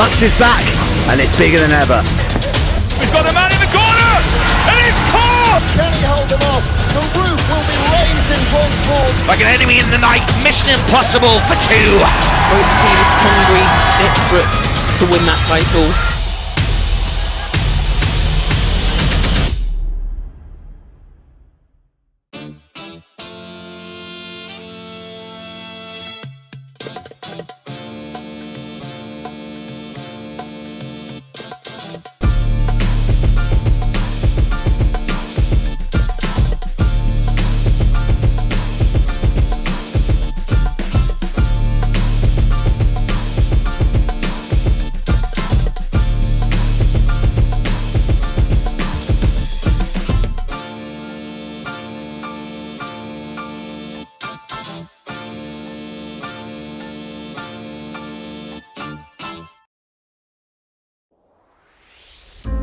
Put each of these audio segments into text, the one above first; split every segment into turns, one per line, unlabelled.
BUCS is back, and it's bigger than ever.
We've got a man in the corner, and it's caught!
Can he hold them off? The roof will be raised in Brentford.
Like an enemy in the night, mission impossible for two.
Both teams hungry, desperate to win that title.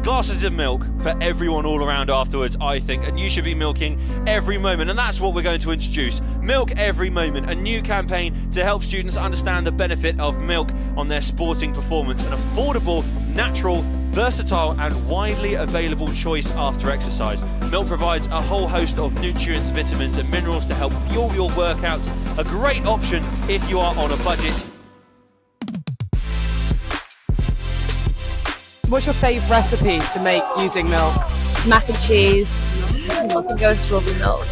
Glasses of milk for everyone all around afterwards, I think, and you should be milking every moment, and that's what we're going to introduce. Milk Every Moment, a new campaign to help students understand the benefit of milk on their sporting performance. An affordable, natural, versatile and widely available choice after exercise. Milk provides a whole host of nutrients, vitamins and minerals to help fuel your workouts. A great option if you are on a budget.
What's your favourite recipe to make using milk?
Mac and cheese. I was going to go with strawberry milk.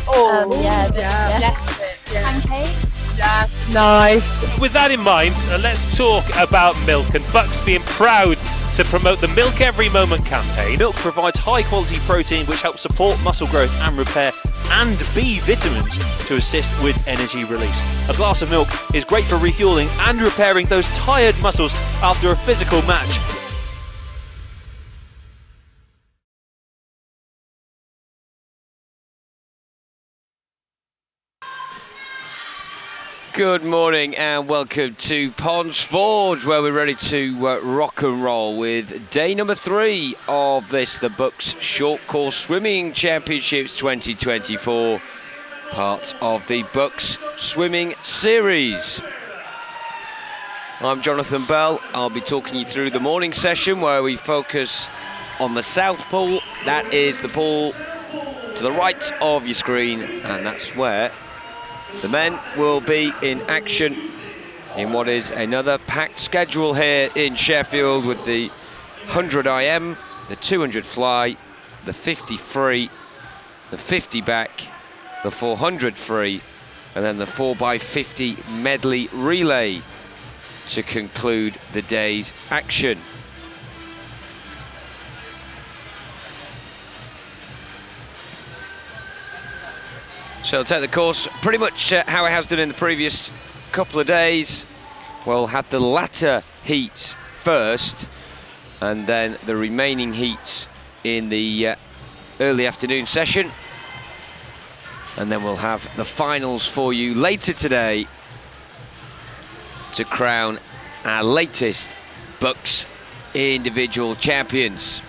Pancakes.
Yeah, nice.
With that in mind, let's talk about milk, and BUCS being proud to promote the Milk Every Moment campaign.
Milk provides high quality protein which helps support muscle growth and repair, and B vitamins to assist with energy release. A glass of milk is great for refueling and repairing those tired muscles after a physical match.
Good morning and welcome to Ponds Forge, where we're ready to rock and roll with day number 3 of this, the BUCS Short Course Swimming Championships 2024, part of the BUCS Swimming Series. I'm Jonathan Bell. I'll be talking you through the morning session where we focus on the South Pool. That is the pool to the right of your screen, and that's where the men will be in action in what is another packed schedule here in Sheffield, with the 100 IM, the 200 fly, the 50 free, the 50 back, the 400 free, and then the 4x50 medley relay to conclude the day's action. So I'll take the course pretty much how it has done in the previous couple of days. We'll have the latter heats first, and then the remaining heats in the early afternoon session. And then we'll have the finals for you later today to crown our latest BUCS individual champions.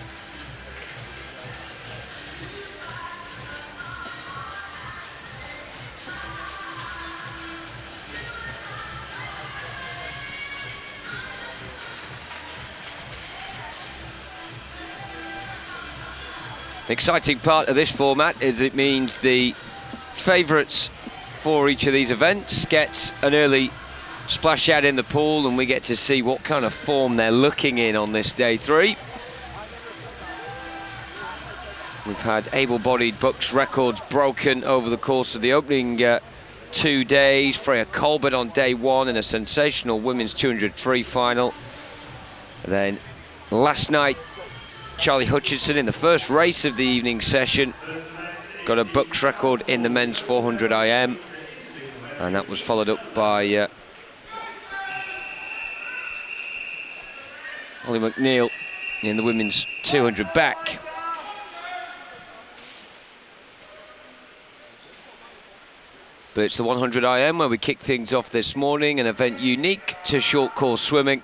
The exciting part of this format is it means the favourites for each of these events gets an early splash out in the pool, and we get to see what kind of form they're looking in on this day 3. We've had able-bodied BUCS records broken over the course of the opening 2 days. Freya Colbert on day 1 in a sensational women's 200 free final. And then last night, Charlie Hutchinson in the first race of the evening session got a BUCS record in the men's 400 IM, and that was followed up by Holly McNeil in the women's 200 back. But it's the 100 IM where we kick things off this morning, an event unique to short course swimming.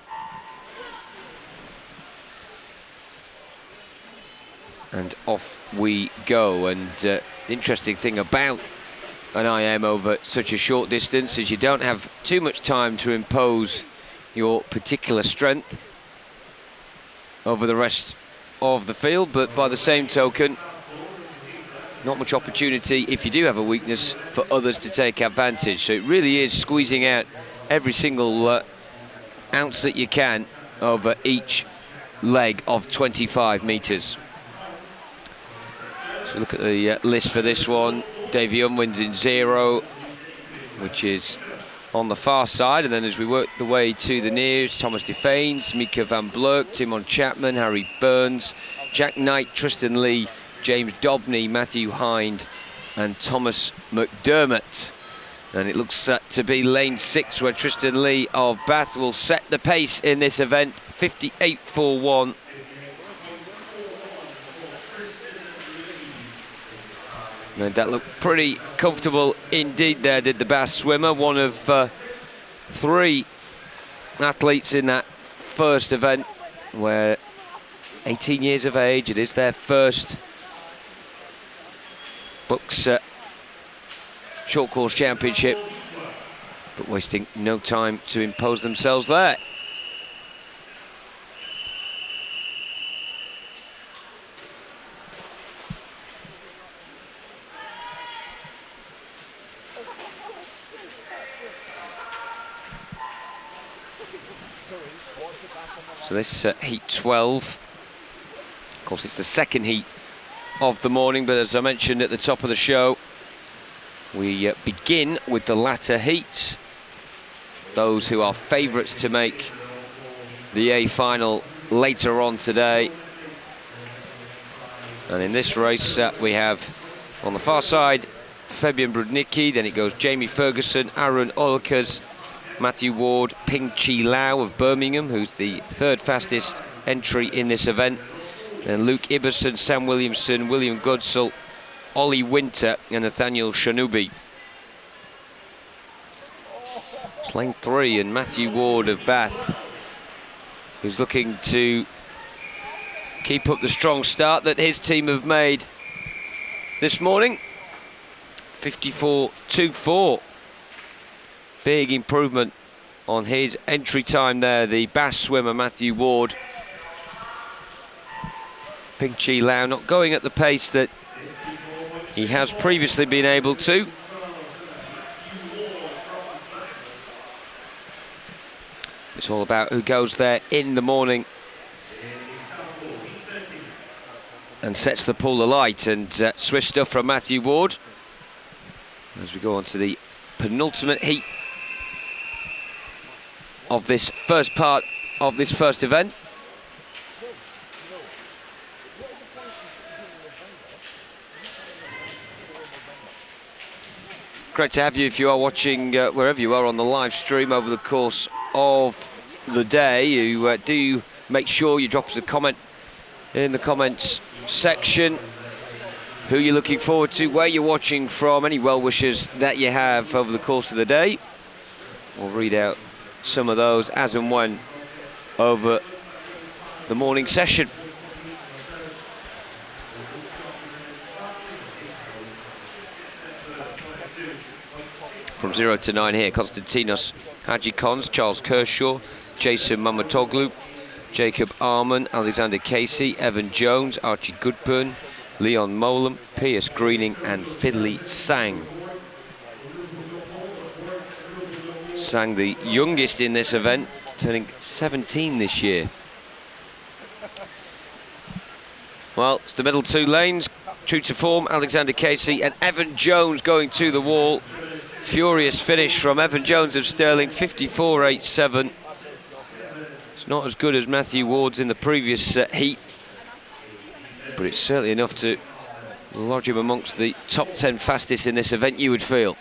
And off we go. And the interesting thing about an IM over such a short distance is you don't have too much time to impose your particular strength. over the rest of the field, but by the same token, not much opportunity, if you do have a weakness, for others to take advantage. So it really is squeezing out every single ounce that you can over each leg of 25 metres. So look at the list for this one. Davy Unwin's in 0, which is on the far side, and then as we work the way to the nears, Thomas Defanes, Mika van Blurk, Timon Chapman, Harry Burns, Jack Knight, Tristan Lee, James Dobney, Matthew Hind and Thomas McDermott. And it looks to be lane 6 where Tristan Lee of Bath will set the pace in this event, 58.41. And that looked pretty comfortable indeed there, did the Bath swimmer, one of 3 athletes in that first event, where 18 years of age, it is their first BUCS short course championship, but wasting no time to impose themselves there. So this heat 12, of course it's the second heat of the morning, but as I mentioned at the top of the show, we begin with the latter heats, those who are favourites to make the A final later on today. And in this race we have on the far side Fabian Brudnicki, then it goes Jamie Ferguson, Aaron Olkers, Matthew Ward, Ping Chi Lau of Birmingham, who's the 3rd fastest entry in this event, and Luke Ibbison, Sam Williamson, William Goodsell, Ollie Winter and Nathaniel Shanubi. It's lane 3 and Matthew Ward of Bath, who's looking to keep up the strong start that his team have made this morning. 54.24. Big improvement on his entry time there, the Bath swimmer Matthew Ward. Ping Chi Lau not going at the pace that he has previously been able to. It's all about who goes there in the morning and sets the pool alight, and swift stuff from Matthew Ward as we go on to the penultimate heat of this first part of this first event. Great to have you if you are watching wherever you are on the live stream over the course of the day. You do make sure you drop us a comment in the comments section, who you're looking forward to, where you're watching from, any well wishes that you have over the course of the day. We'll read out some of those as and when over the morning session. From 0 to 9 here, Konstantinos Hadjikons, Charles Kershaw, Jason Mamatoglu, Jacob Arman, Alexander Casey, Evan Jones, Archie Goodburn, Leon Molam, Piers Greening and Finley Sang. Sang, the youngest in this event, turning 17 this year. Well, it's the middle 2 lanes, true to form, Alexander Casey and Evan Jones going to the wall. Furious finish from Evan Jones of Stirling, 54.87. It's not as good as Matthew Ward's in the previous heat, but it's certainly enough to lodge him amongst the top 10 fastest in this event, you would feel.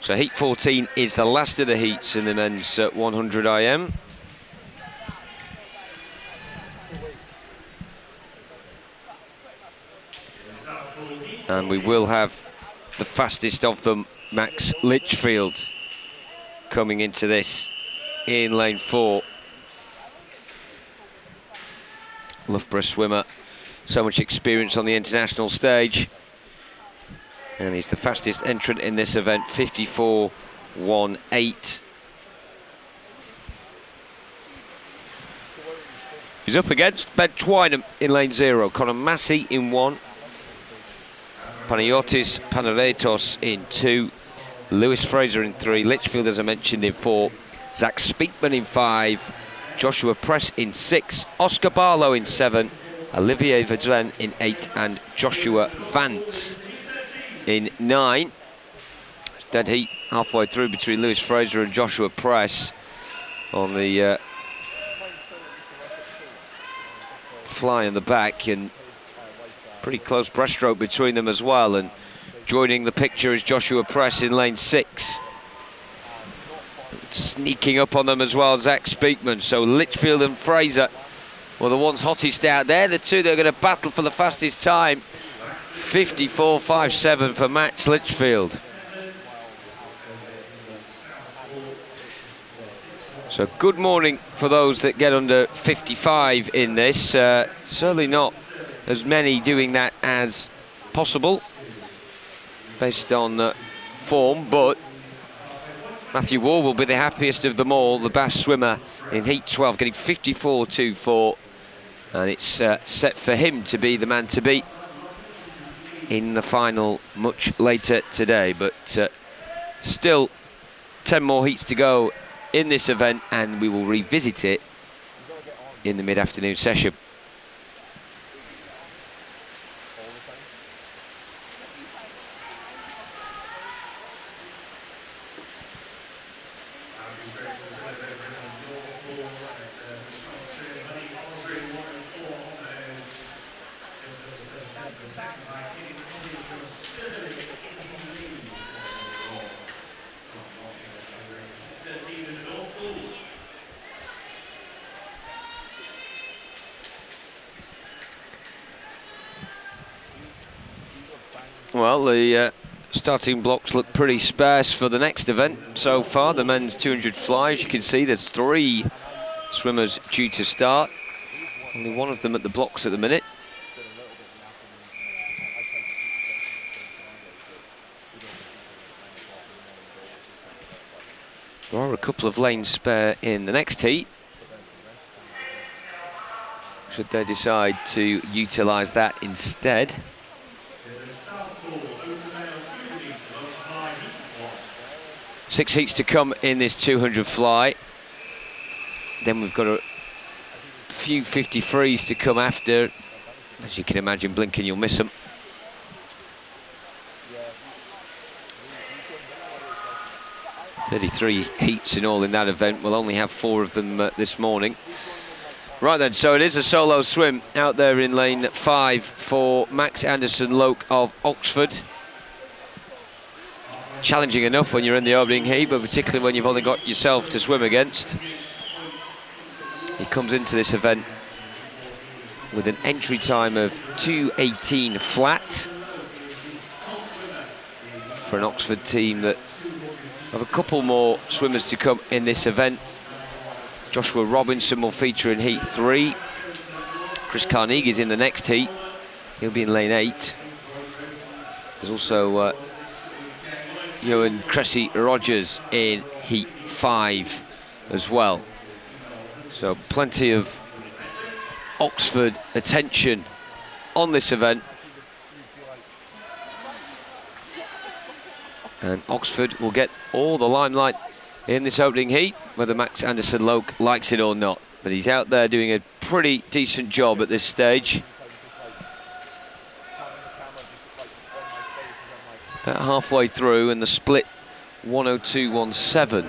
So heat 14 is the last of the heats in the men's 100 IM. And we will have the fastest of them, Max Litchfield, coming into this in lane 4. Loughborough swimmer, so much experience on the international stage. And he's the fastest entrant in this event, 54.18. He's up against Ben Twynham in lane 0, Conor Massey in 1, Panayotis Panaretos in 2, Lewis Fraser in 3, Litchfield, as I mentioned, in 4, Zach Speakman in 5, Joshua Press in 6, Oscar Barlow in 7, Olivier Verdren in 8, and Joshua Vance in 9. Dead heat halfway through between Lewis Fraser and Joshua Press on the fly in the back, and pretty close breaststroke between them as well. And joining the picture is Joshua Press in lane 6. Sneaking up on them as well, Zach Speakman. So Litchfield and Fraser were the ones hottest out there. The two that are going to battle for the fastest time. 54.57 for Max Litchfield. So good morning for those that get under 55 in this. Certainly not as many doing that as possible based on form, but Matthew Wall will be the happiest of them all, the Bass swimmer in heat 12, getting 54.24, and it's set for him to be the man to beat in the final much later today. But still 10 more heats to go in this event, and we will revisit it in the mid-afternoon session. Well, the starting blocks look pretty sparse for the next event so far, the men's 200 fly. As you can see, there's 3 swimmers due to start. Only one of them at the blocks at the minute. There are a couple of lanes spare in the next heat, should they decide to utilise that instead. Six heats to come in this 200 fly. Then we've got a few 53s to come after. As you can imagine, blinking you'll miss them. "33 heats in all in that event. We'll only have 4 of them this morning. Right then, so it is a solo swim out there in lane 5 for Max Anderson-Loke of Oxford. Challenging enough when you're in the opening heat, but particularly when you've only got yourself to swim against. He comes into this event with an entry time of 2:18 flat for an Oxford team that have a couple more swimmers to come in this event. Joshua Robinson will feature in heat 3. Chris Carnegie's in the next heat. He'll be in lane 8. There's also Ewan Cressy Rogers in heat 5 as well. So plenty of Oxford attention on this event. And Oxford will get all the limelight in this opening heat, whether Max Anderson-Loke likes it or not. But he's out there doing a pretty decent job at this stage. About halfway through, and the split 102.17.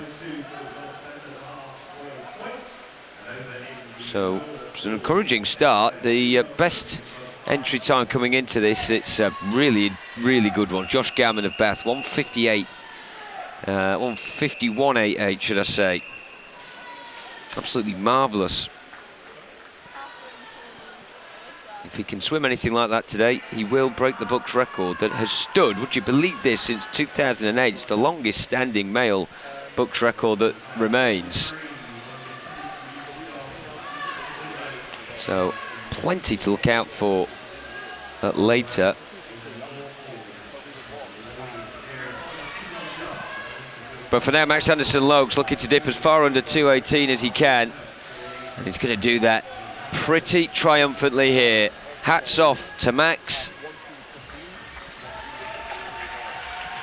So it's an encouraging start. The best entry time coming into this, it's a really, really good one. Josh Gammon of Bath, 1:58. 1:51.88, should I say. Absolutely marvellous. If he can swim anything like that today, he will break the BUCS record that has stood, would you believe this, since 2008. It's the longest standing male BUCS record that remains. So plenty to look out for later. But for now, Max Anderson-Lokes looking to dip as far under 2:18 as he can. And he's going to do that pretty triumphantly here. Hats off to Max,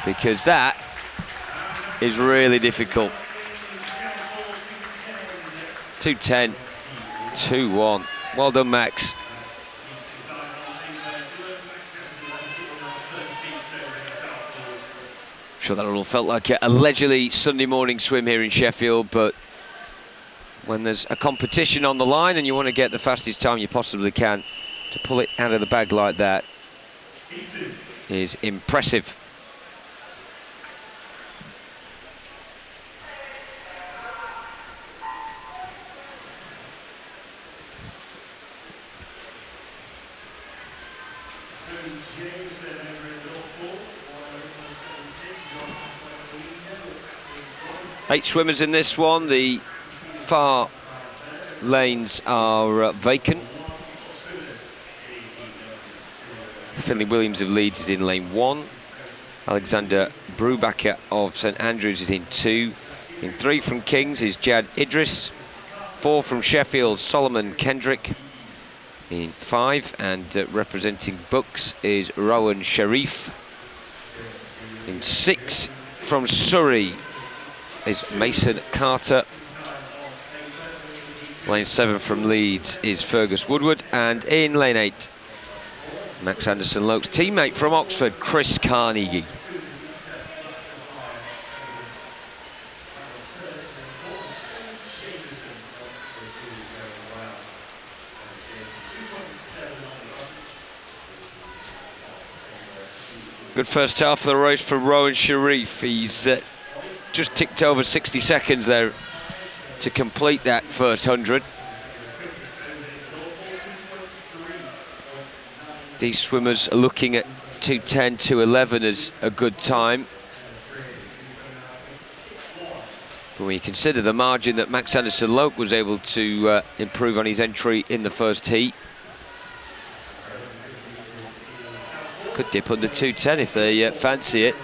because that is really difficult. 2:10, 2:1. Well done, Max. I'm sure that all felt like a leisurely Sunday morning swim here in Sheffield, but when there's a competition on the line and you want to get the fastest time you possibly can, to pull it out of the bag like that is impressive. Eight swimmers in this one. The far lanes are vacant. Finley Williams of Leeds is in lane 1. Alexander Brubaker of St Andrews is in 2. In 3 from Kings is Jad Idris. 4 from Sheffield, Solomon Kendrick. In 5, and representing BUCS is Rowan Sharif. In 6 from Surrey is Mason Carter. Lane 7 from Leeds is Fergus Woodward, and in lane 8, Max Anderson-Lokes' teammate from Oxford, Chris Carnegie. Good first half of the race for Rowan Sharif. He's just ticked over 60 seconds there to complete that first 100. These swimmers are looking at 2:10, 2:11 as a good time. But when you consider the margin that Max Anderson-Lokes was able to improve on his entry in the first heat, could dip under 2:10 if they fancy it.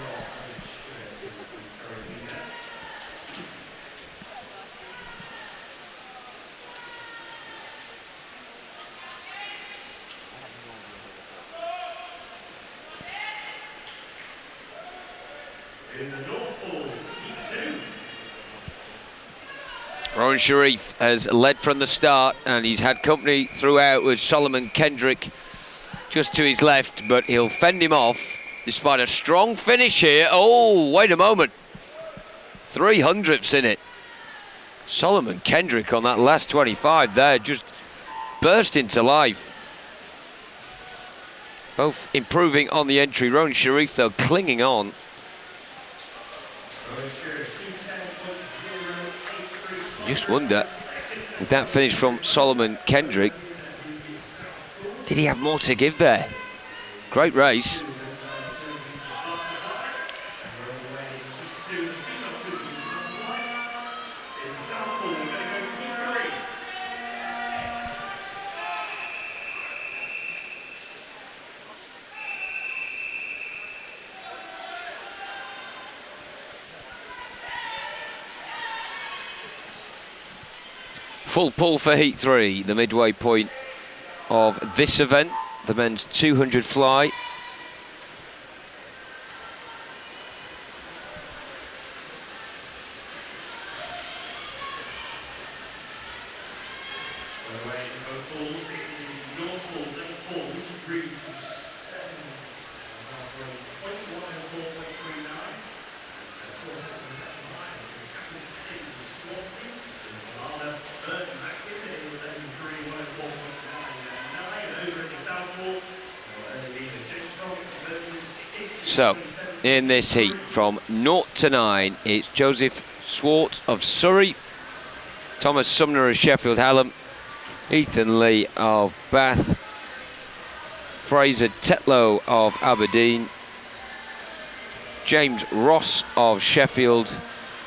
Rowan Sharif has led from the start, and he's had company throughout with Solomon Kendrick just to his left, but he'll fend him off despite a strong finish here. Oh, wait a moment. 300ths in it. Solomon Kendrick on that last 25 there just burst into life. Both improving on the entry. Rowan Sharif, though, clinging on. Just wonder, with that finish from Solomon Kendrick, did he have more to give there? Great race. Full pull for Heat 3, the midway point of this event, the men's 200 fly. So, in this heat, from 0 to 9, it's Joseph Swart of Surrey, Thomas Sumner of Sheffield Hallam, Ethan Lee of Bath, Fraser Tetlow of Aberdeen, James Ross of Sheffield,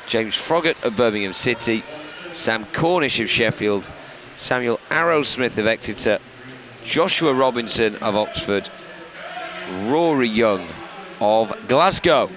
James Froggatt of Birmingham City, Sam Cornish of Sheffield, Samuel Arrowsmith of Exeter, Joshua Robinson of Oxford, Rory Young of Glasgow.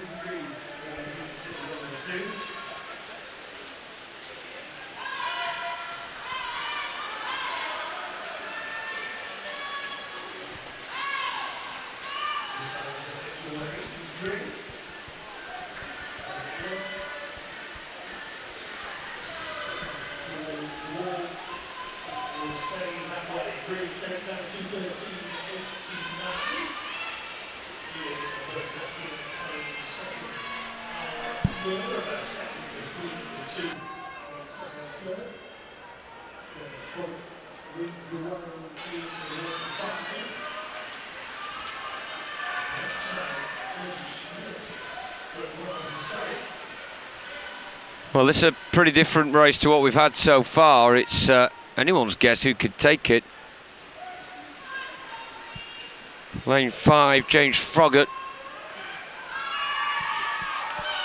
Well, this is a pretty different race to what we've had so far. It's anyone's guess who could take it. Lane 5, James Froggatt.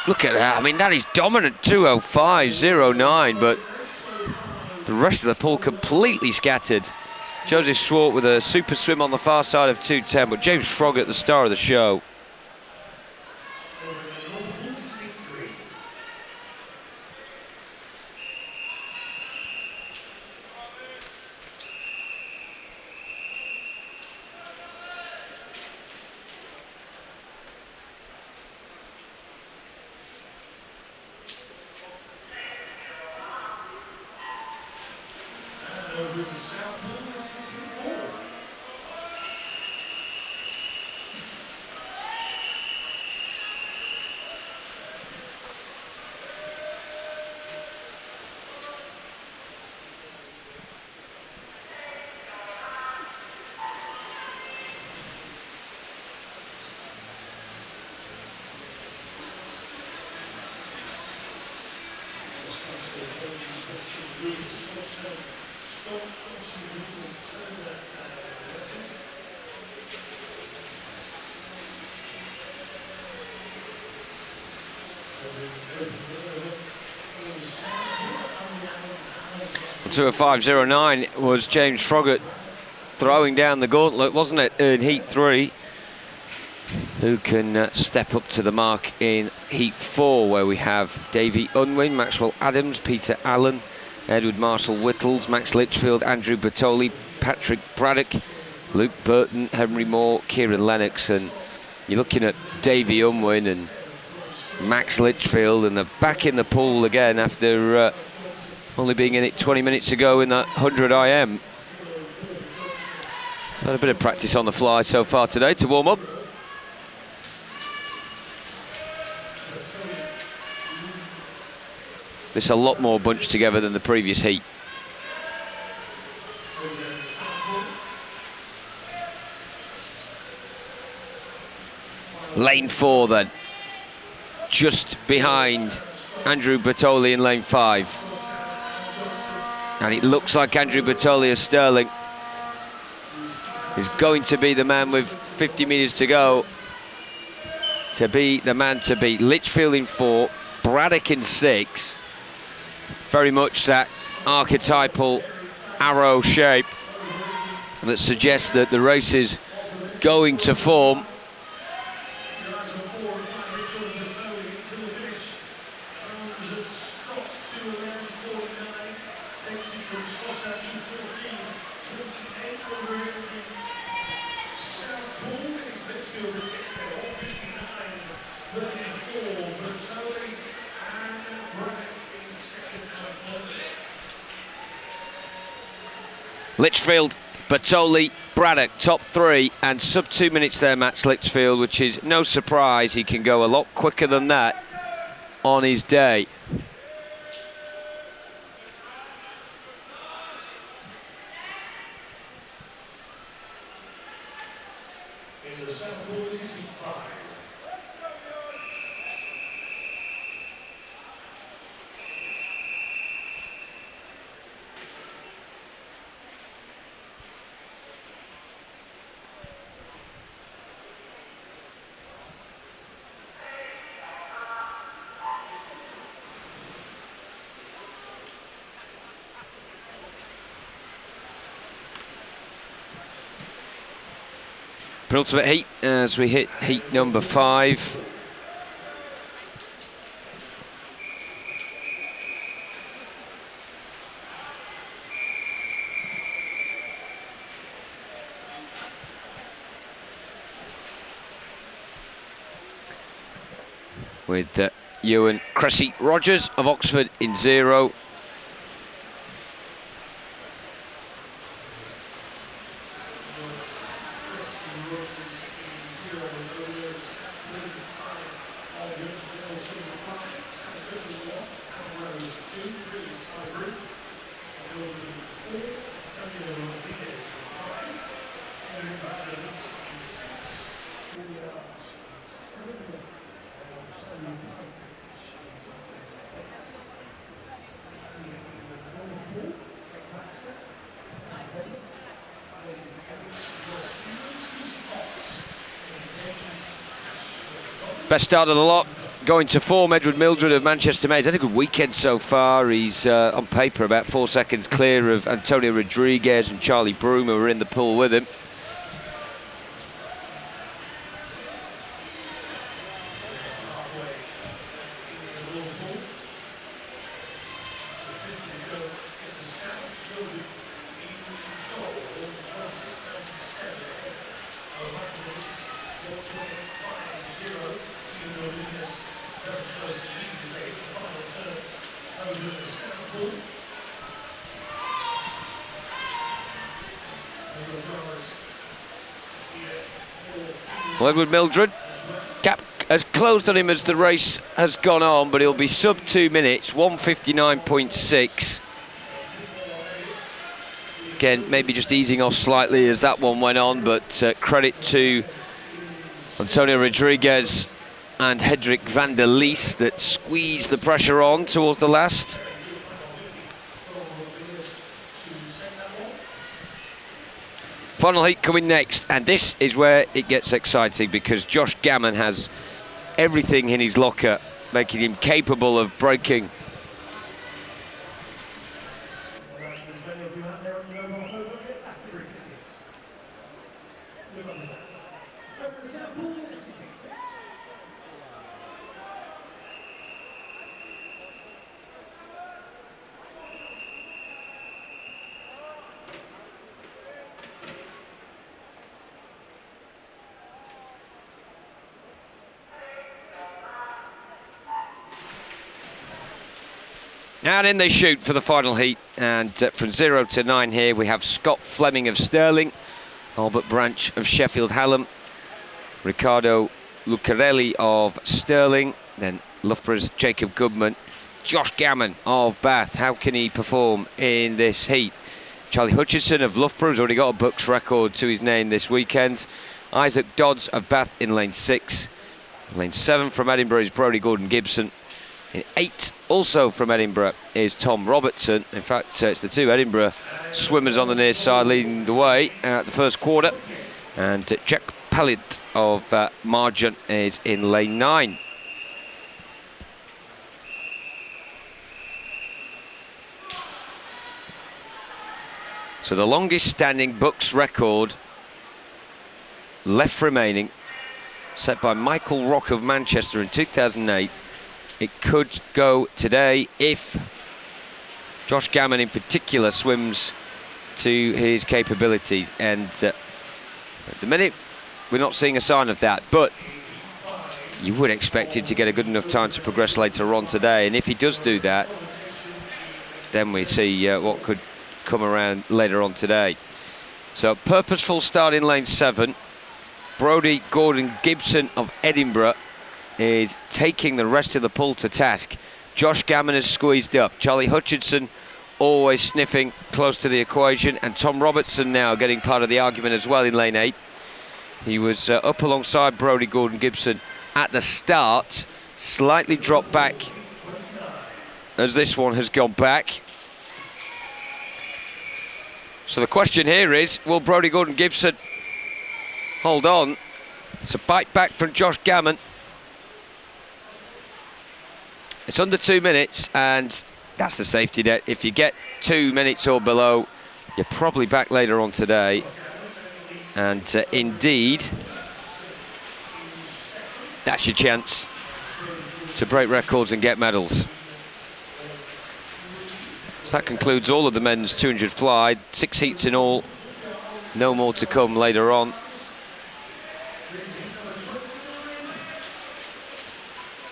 Look at that, I mean, that is dominant, 2:05.09, but the rest of the pool completely scattered. Joseph Swart with a super swim on the far side of 2:10, but James Froggatt, the star of the show. To a 5:09 was James Froggatt throwing down the gauntlet, wasn't it, in Heat 3? Who can step up to the mark in Heat 4, where we have Davey Unwin, Maxwell Adams, Peter Allen, Edward Marshall Whittles, Max Litchfield, Andrew Bertoli, Patrick Braddock, Luke Burton, Henry Moore, Kieran Lennox, and you're looking at Davey Unwin and Max Litchfield, and they're back in the pool again after only being in it 20 minutes ago in that 100 IM. So had a bit of practice on the fly so far today to warm up. This is a lot more bunched together than the previous heat. Lane 4 then, just behind Andrew Bertoli in lane 5. And it looks like Andrew Bertoli of Sterling is going to be the man with 50 metres to go to be the man to beat. Litchfield in 4, Braddock in 6. Very much that archetypal arrow shape that suggests that the race is going to form. Litchfield, Bertoli, Braddock, top 3, and sub 2 minutes there, Max Litchfield, which is no surprise. He can go a lot quicker than that on his day. Penultimate heat as we hit heat number 5. With Ewan Cressy Rogers of Oxford in 0. Best start of the lot, going to form. Edward Mildred of Manchester Made. He's had a good weekend so far. He's on paper about 4 seconds clear of Antonio Rodriguez and Charlie Broome, who were in the pool with him. Well, Edward Mildred, gap has closed on him as the race has gone on, but he'll be sub 2 minutes, 1:59.6. Again, maybe just easing off slightly as that one went on, but credit to Antonio Rodriguez and Hedrick van der Lees that squeezed the pressure on towards the last. Final heat coming next, and this is where it gets exciting because Josh Gammon has everything in his locker, making him capable of breaking. And in they shoot for the final heat, and from 0 to 9 here we have Scott Fleming of Stirling, Albert Branch of Sheffield Hallam, Riccardo Lucarelli of Stirling, then Loughborough's Jacob Goodman, Josh Gammon of Bath. How can he perform in this heat? Charlie Hutchinson of Loughborough's already got a BUCS record to his name this weekend. Isaac Dodds of Bath in lane 6. Lane 7 from Edinburgh is Brodie Gordon-Gibson. In 8, also from Edinburgh, is Tom Robertson. In fact, it's the two Edinburgh swimmers on the near side leading the way at the first quarter. And Jack Pallant of Margent is in lane 9. So the longest standing BUCS record left remaining, set by Michael Rock of Manchester in 2008. It could go today if Josh Gammon in particular swims to his capabilities, and at the minute we're not seeing a sign of that, but you would expect him to get a good enough time to progress later on today, and if he does do that, then we see what could come around later on today. So purposeful start in lane 7. Brodie Gordon-Gibson of Edinburgh is taking the rest of the pool to task. Josh Gammon is squeezed up. Charlie Hutchinson always sniffing close to the equation, and Tom Robertson now getting part of the argument as well in lane 8. He was up alongside Brodie Gordon-Gibson at the start, slightly dropped back as this one has gone back. So the question here is, will Brodie Gordon-Gibson hold on? It's a bite back from Josh Gammon. It's under 2 minutes, and that's the safety net. If you get 2 minutes or below, you're probably back later on today. And indeed, that's your chance to break records and get medals. So that concludes all of the men's 200 fly. 6 heats in all. No more to come later on.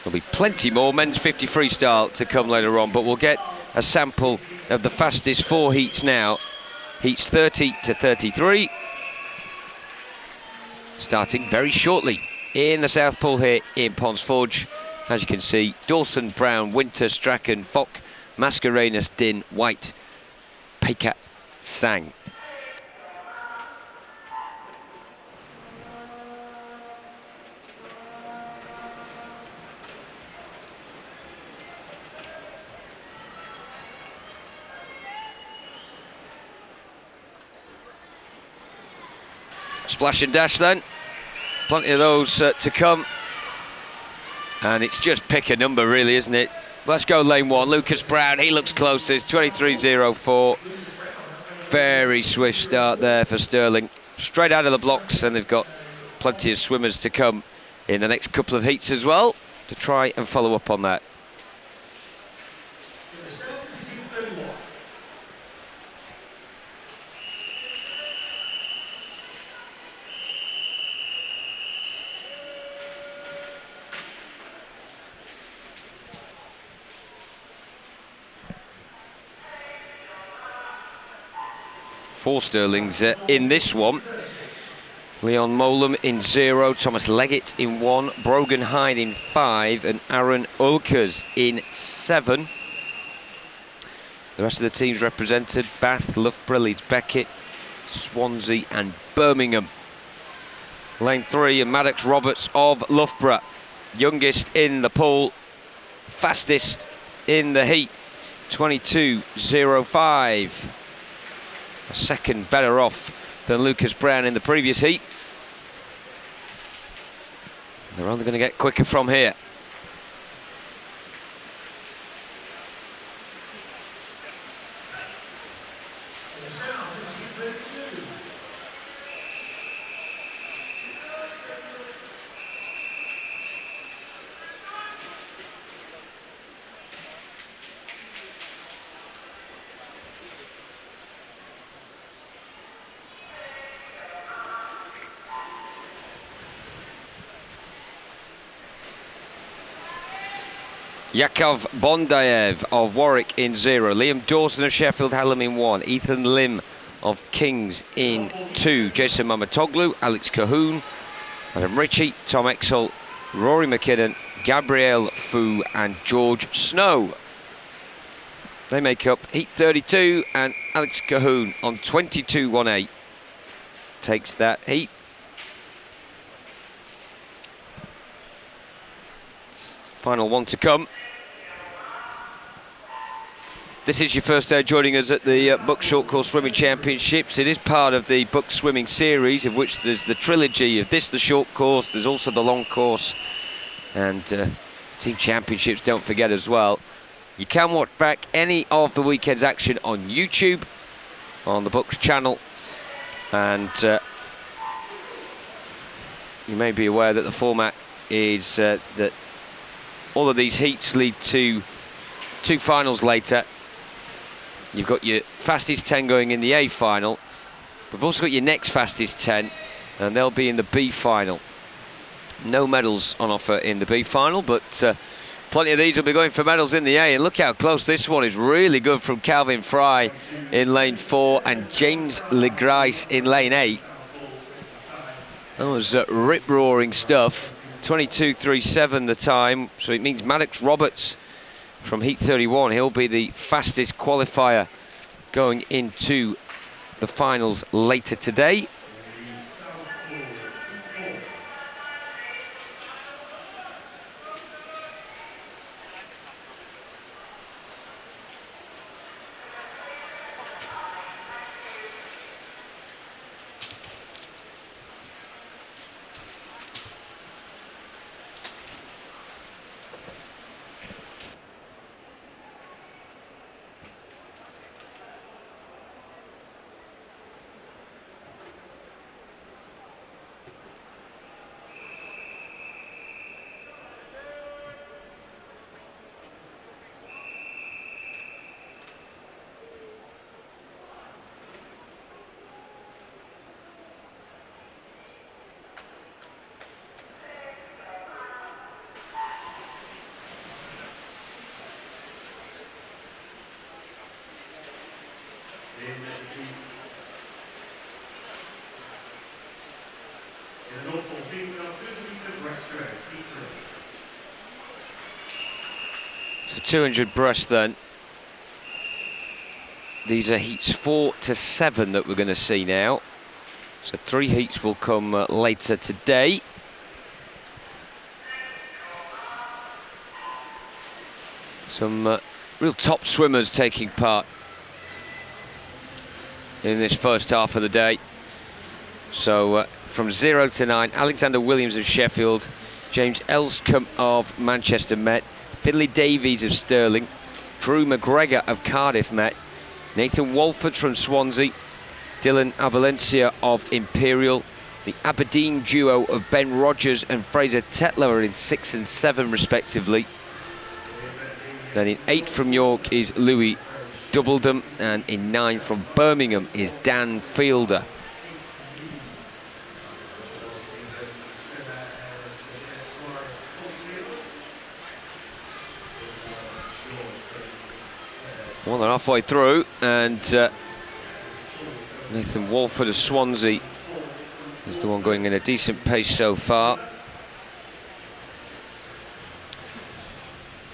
There'll be plenty more men's 50 freestyle to come later on, but we'll get a sample of the fastest 4 heats now. Heats 30 to 33. Starting very shortly in the South Pool here in Ponds Forge. As you can see, Dawson, Brown, Winter, Strachan, Fock, Mascarenas, Din, White, Peka, Sang. Splash and dash then. Plenty of those to come. And it's just pick a number really, isn't it? Let's go lane 1. Lucas Brown, he looks closest, 23.04. Very swift start there for Sterling. Straight out of the blocks, and they've got plenty of swimmers to come in the next couple of heats as well to try and follow up on that. Four Sterlings in this one. Leon Molam in 0, Thomas Leggett in 1, Brogan Hyde in 5, and Aaron Ulkers in 7. The rest of the teams represented: Bath, Loughborough, Leeds Beckett, Swansea and Birmingham. Lane 3, and Maddox Roberts of Loughborough, youngest in the pool, fastest in the heat, 22.05. A second better off than Lucas Brown in the previous heat. They're only going to get quicker from here. Yakov Bondayev of Warwick in 0, Liam Dawson of Sheffield Hallam in 1, Ethan Lim of Kings in 2, Jason Mamatoglu, Alex Cahoon, Adam Ritchie, Tom Exel, Rory McKinnon, Gabriel Fu and George Snow. They make up heat 32, and Alex Cahoon on 22.18 takes that heat. Final one to come. This is your first day joining us at the BUCS Short Course Swimming Championships. It is part of the BUCS Swimming Series, of which there's the trilogy of this, the short course, there's also the long course, and Team Championships, don't forget as well. You can watch back any of the weekend's action on YouTube, on the BUCS channel, and you may be aware that the format is that all of these heats lead to 2 finals later. You've got your fastest 10 going in the A final. We've also got your next fastest 10, and they'll be in the B final. No medals on offer in the B final, but plenty of these will be going for medals in the A. And look how close this one is. Really good from Calvin Fry in lane 4 and James Legrice in lane 8. That was rip-roaring stuff. 22.37 the time, so it means Maddox Roberts from heat 31, he'll be the fastest qualifier going into the finals later today. So 200 breast then. These are heats 4 to 7 that we're going to see now. So 3 heats will come later today. Some real top swimmers taking part in this first half of the day. So from 0 to 9, Alexander Williams of Sheffield, James Elscombe of Manchester Met, Finlay Davies of Stirling, Drew McGregor of Cardiff Met, Nathan Walford from Swansea, Dylan Abalencia of Imperial, the Aberdeen duo of Ben Rogers and Fraser Tetler are in 6 and 7 respectively. Then in 8 from York is Louis Doubledom, and in 9 from Birmingham is Dan Fielder. Well, they're halfway through, and Nathan Walford of Swansea is the one going in a decent pace so far.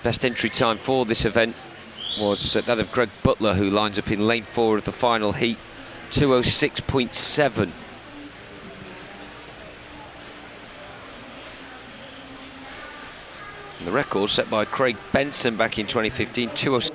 Best entry time for this event was that of Greg Butler, who lines up in lane 4 of the final heat, 2:06.7. And the record set by Craig Benson back in 2015, 2:06.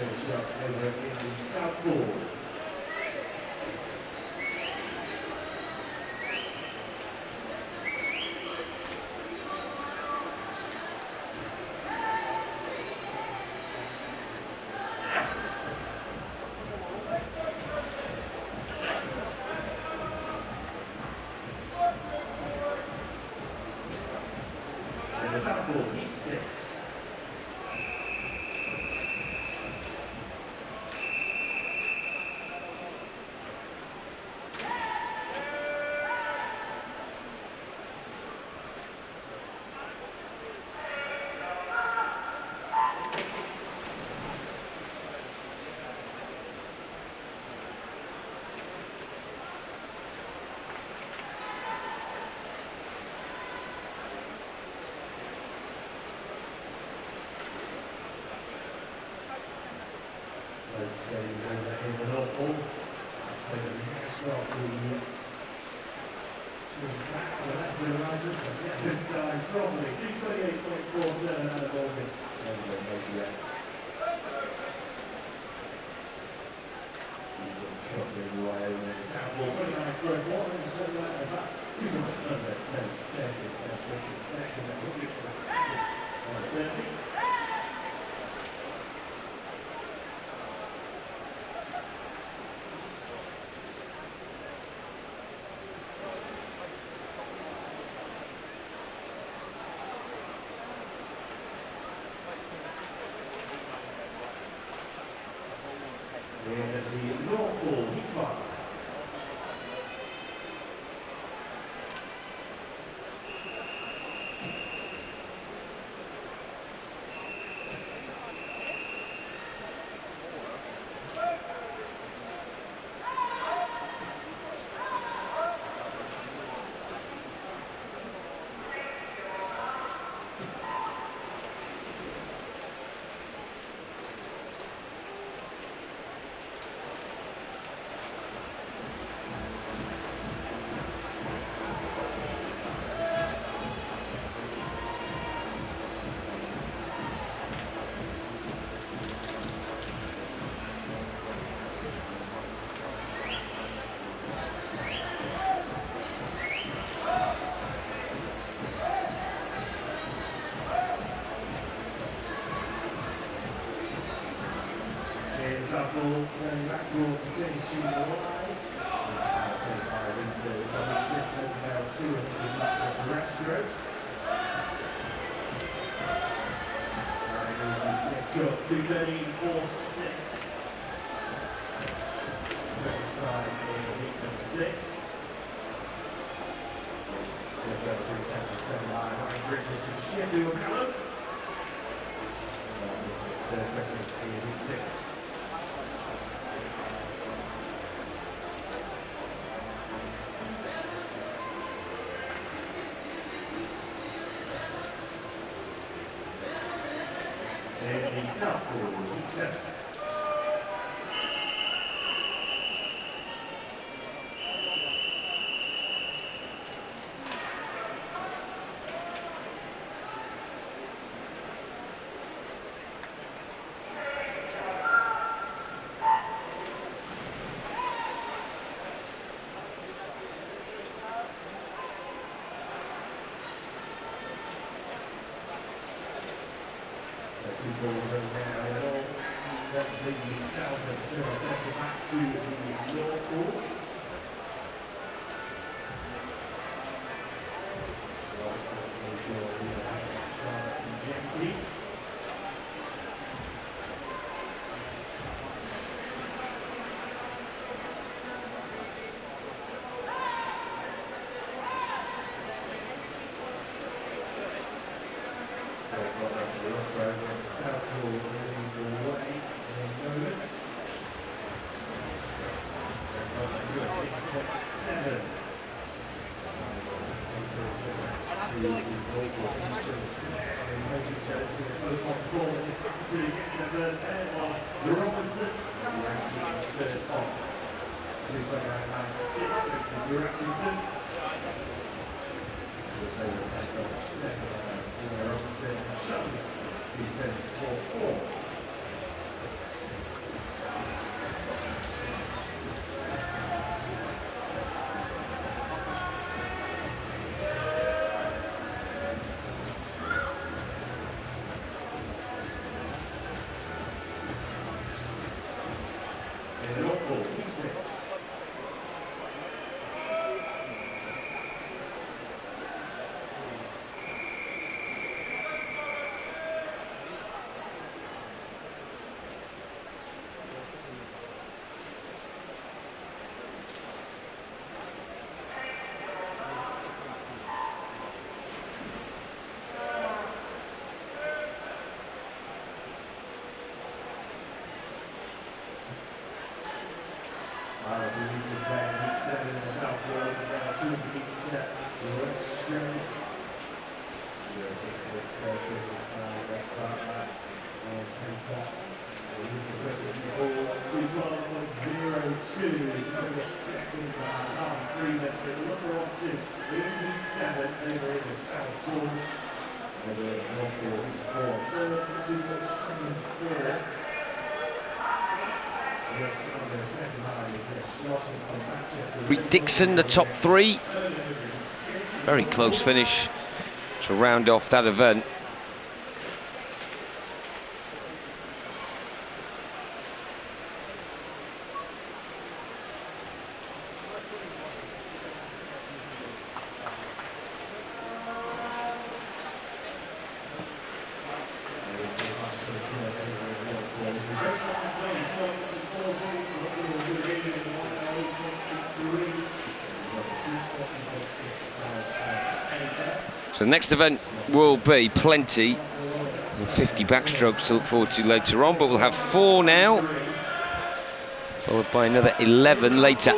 finish up over in the southboard. And the southboard, he's 6. Stays over in the North Hall. So that we have got the swing back to the left of the horizon. So yeah, good time probably. 228.47 out of Morgan. He's sort of chopping away over the south wall. 29.1 and so about 2 minutes under 10 seconds. Second, that will be for the second. 30. In the North Hall, heat 5. Southall turning back towards the finishing line. 25 into 76 over now 2 of the left of Breaststroke. Got 2:13.46. First time in heat number 6. Just over 3:10.7 line. Ryan Griffiths and Sheffield Callum. Third quickest in heat 6. In the southboard, heat 7. Two balls over now in all. That the south has turned back to the North Hall. Yankee. South Hall leading the way in moments. To a 6.7. Both ones ball and it gets to the third pair on the Robinson. First off. 2:29.96 and the Ressington. Also the take off second Robinson and Shelby. 2:34.4. set, Breaststroke. 068 circle this time, left back on paper. Here's the Breaststroke ball, 2:12.02, coming a second half, 3 left, but number on 2, leading 7, over in the south corner. Over 1:44, third to 2.74.
Reed Dixon, the top 3. Very close finish to round off that event. So the next event will be plenty, with 50 backstrokes to look forward to later on, but we'll have 4 now, followed by another 11 later.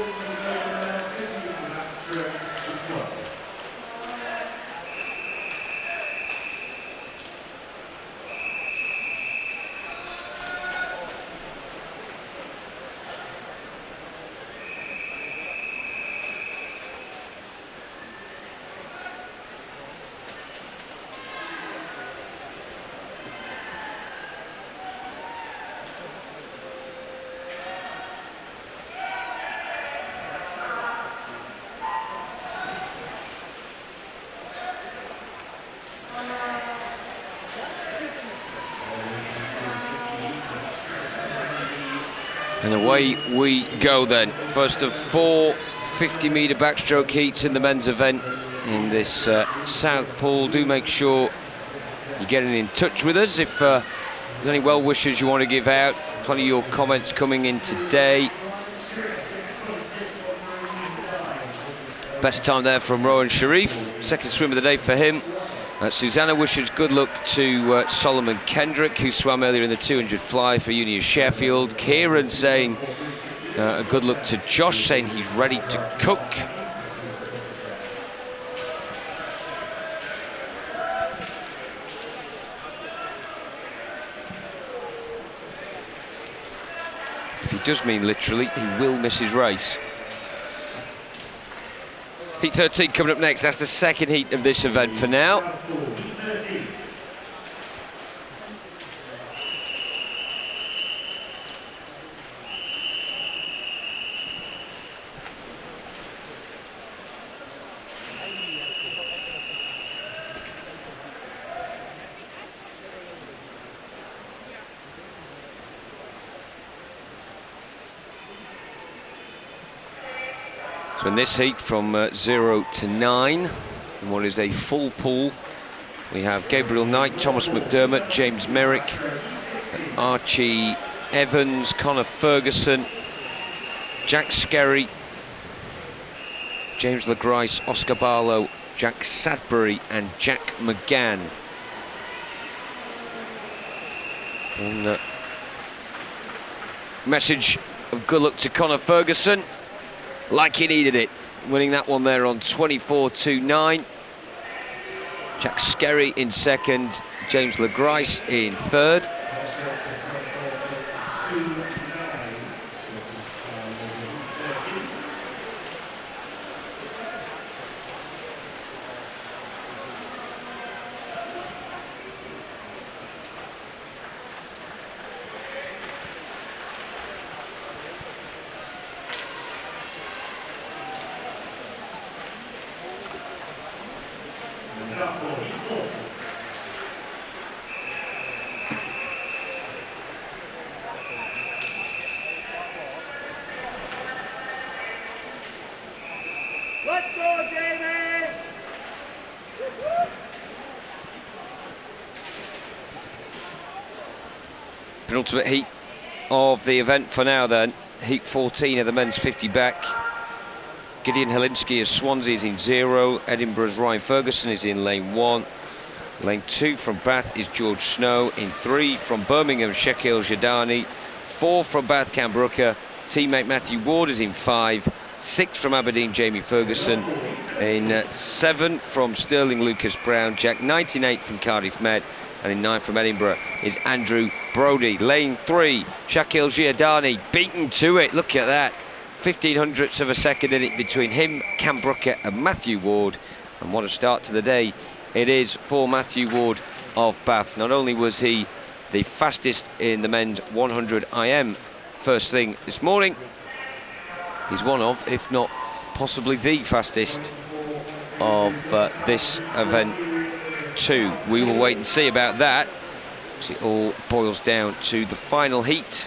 And away we go then. First of 4 50-metre backstroke heats in the men's event in this South Pool. Do make sure you're getting in touch with us if there's any well wishes you want to give out. Plenty of your comments coming in today. Best time there from Rowan Sharif. Second swim of the day for him. Susanna wishes good luck to Solomon Kendrick, who swam earlier in the 200 fly for Uni of Sheffield. Kieran saying a good luck to Josh, saying he's ready to cook. If he does mean literally, he will miss his race. Heat 13 coming up next. That's the second heat of this event for now. So in this heat from 0 to 9, in what is a full pool, we have Gabriel Knight, Thomas McDermott, James Merrick, Archie Evans, Connor Ferguson, Jack Skerry, James LeGrice, Oscar Barlow, Jack Sadbury and Jack McGann. And message of good luck to Connor Ferguson, like he needed it, winning that one there on 24.29. Jack Skerry in second, James LeGrice in third.
Let's go, Jamie!
Penultimate heat of the event for now then. Heat 14 of the men's 50 back. Gideon Helinski of Swansea is in 0. Edinburgh's Ryan Ferguson is in lane 1. Lane 2 from Bath is George Snow. In 3 from Birmingham, Shekil Jadani. 4 from Bath, Cam Brooker. Teammate Matthew Ward is in 5. 6 from Aberdeen, Jamie Ferguson. In 7th from Stirling, Lucas Brown. Jack 98 from Cardiff Med. And in 9th from Edinburgh is Andrew Brodie. Lane 3, Shakil Giordani beaten to it. Look at that. 1500ths of a second in it between him, Cam Brooker and Matthew Ward. And what a start to the day it is for Matthew Ward of Bath. Not only was he the fastest in the men's 100 IM first thing this morning, he's one of, if not possibly the fastest of this event too. We will wait and see about that. It all boils down to the final heat.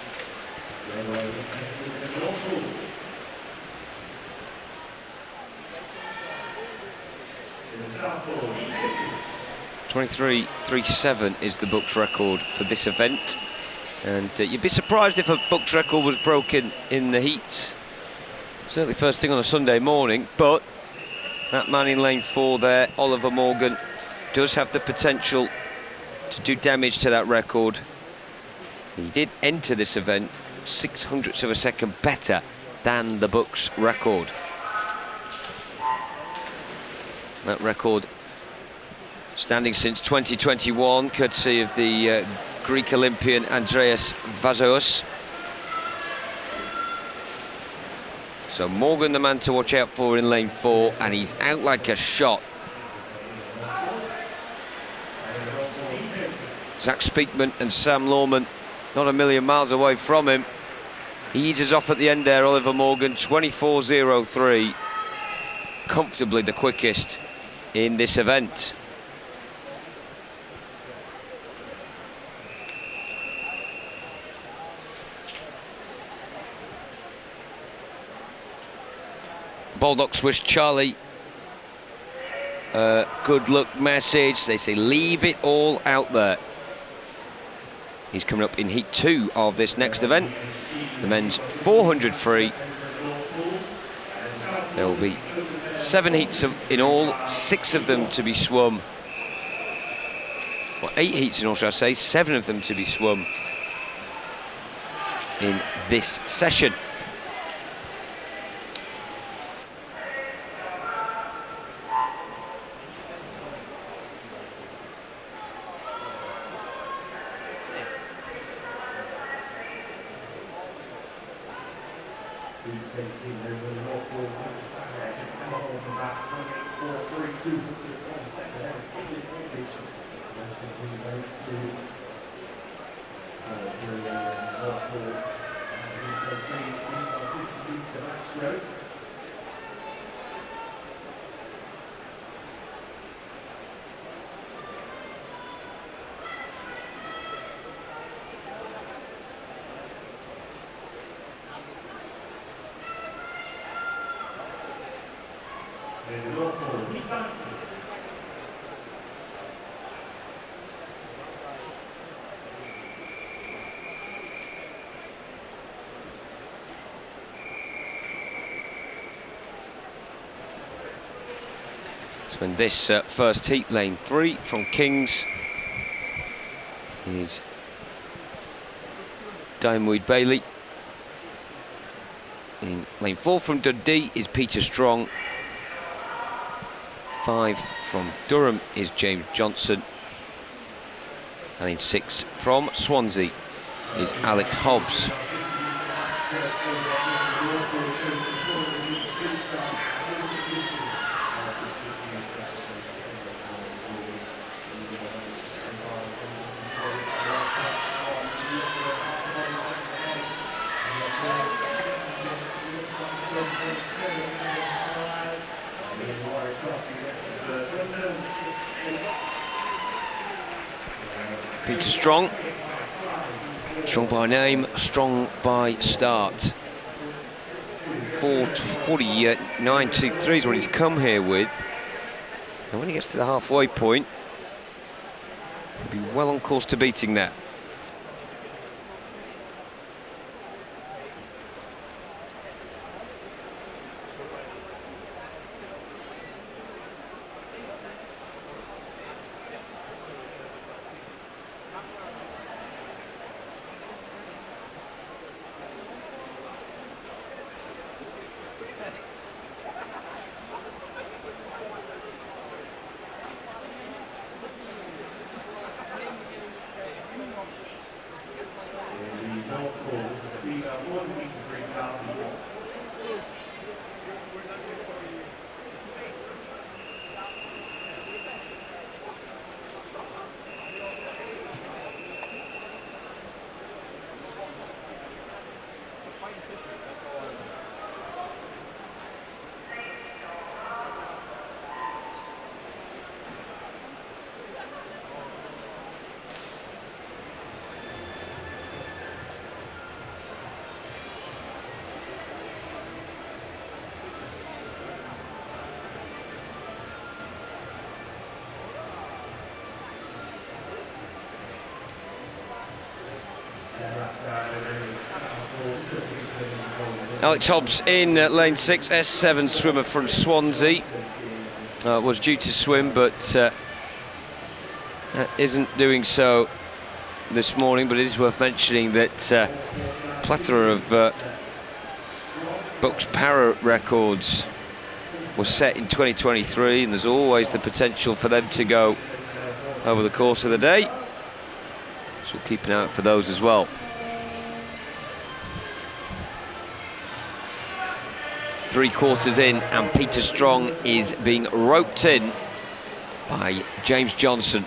23.37 is the BUCS record for this event, and you'd be surprised if a BUCS record was broken in the heats. Certainly first thing on a Sunday morning, but that man in lane 4 there, Oliver Morgan, does have the potential to do damage to that record. He did enter this event 600ths of a second better than the BUCS record. That record standing since 2021, courtesy of the Greek Olympian Andreas Vazeos. So Morgan the man to watch out for in lane 4, and he's out like a shot. Zach Speakman and Sam Lawman not a million miles away from him. He eases off at the end there, Oliver Morgan, 24.03. Comfortably the quickest in this event. Bulldogs wish Charlie good luck message. They say leave it all out there. He's coming up in heat 2 of this next event, the men's 400 free. There will be 7 heats in all, 6 of them to be swum. Well, 8 heats in all, shall I say, 7 of them to be swum in this session. So in this first heat, lane 3 from Kings is Diarmuid Bailey. In lane 4 from Dundee is Peter Strong. 5 from Durham is James Johnson. And in 6 from Swansea is Alex Hobbs. Peter Strong. Strong by name, strong by start. 49.23 is what he's come here with. And when he gets to the halfway point, he'll be well on course to beating that. Alex Hobbs in lane 6, S7 swimmer from Swansea. Was due to swim, but isn't doing so this morning. But it is worth mentioning that plethora of BUCS para records were set in 2023, and there's always the potential for them to go over the course of the day. So we'll keep an eye out for those as well. 3/4 in, and Peter Strong is being roped in by James Johnson.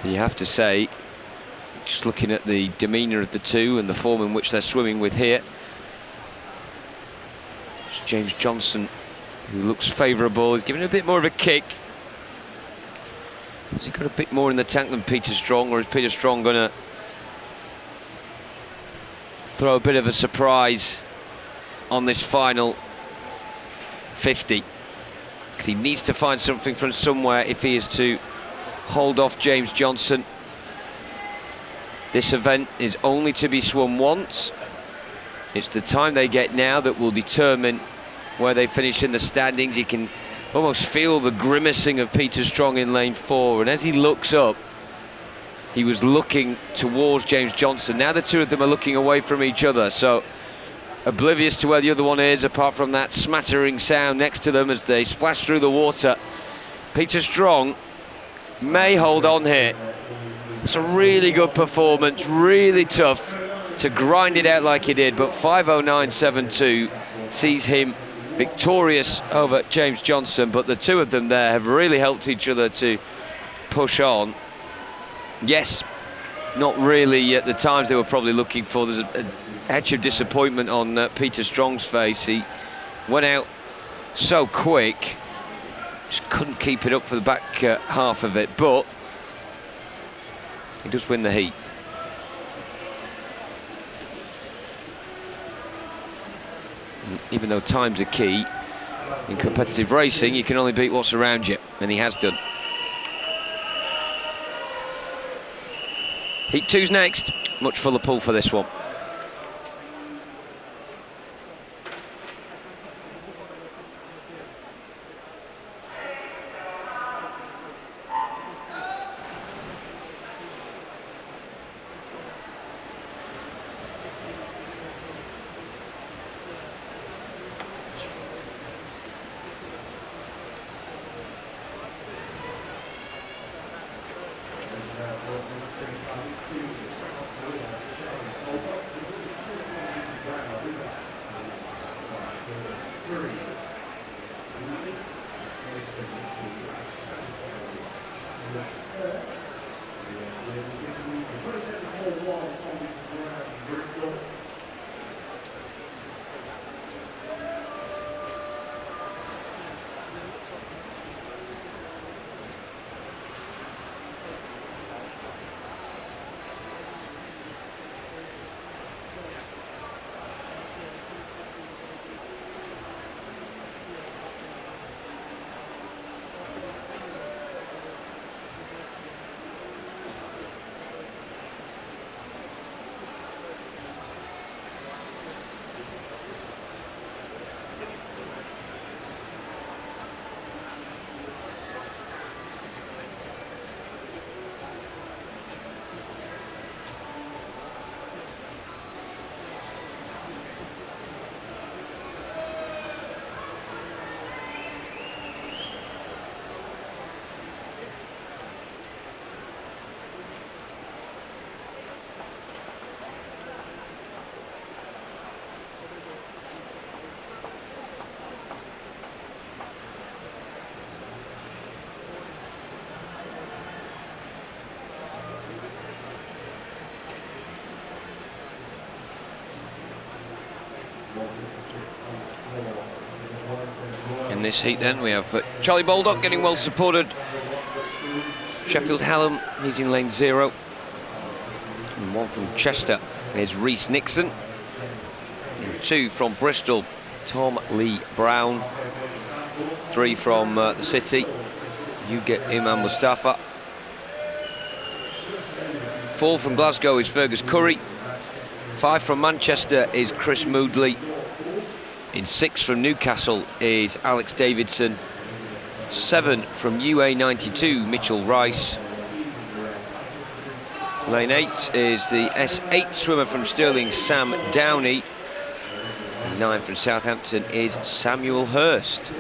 You have to say, just looking at the demeanour of the two and the form in which they're swimming with here, it's James Johnson who looks favourable. He's giving a bit more of a kick. Has he got a bit more in the tank than Peter Strong, or is Peter Strong going to throw a bit of a surprise on this final 50? Because he needs to find something from somewhere if he is to hold off James Johnson. This event is only to be swum once. It's the time they get now that will determine where they finish in the standings. You can almost feel the grimacing of Peter Strong in lane 4, and as he looks up, he was looking towards James Johnson. Now the two of them are looking away from each other, so oblivious to where the other one is, apart from that smattering sound next to them as they splash through the water. Peter Strong may hold on here. It's a really good performance, really tough to grind it out like he did, but 5:09.72 sees him victorious over James Johnson. But the two of them there have really helped each other to push on. Yes, not really at the times they were probably looking for. There's an edge of disappointment on Peter Strong's face. He went out so quick, just couldn't keep it up for the back half of it, but he does win the heat. And even though times are key in competitive racing, you can only beat what's around you, and he has done. Heat 2's next, much fuller pool for this one. In this heat then we have Charlie Baldock getting well supported. Sheffield Hallam, he's in lane 0. And one from Chester is Reese Nixon. And 2 from Bristol, Tom Lee Brown. 3 from the city, you get Iman Mustafa. 4 from Glasgow is Fergus Curry. 5 from Manchester is Chris Moodley. In 6 from Newcastle is Alex Davidson. 7 from UA92, Mitchell Rice. Lane 8 is the S8 swimmer from Stirling, Sam Downey. 9 from Southampton is Samuel Hurst.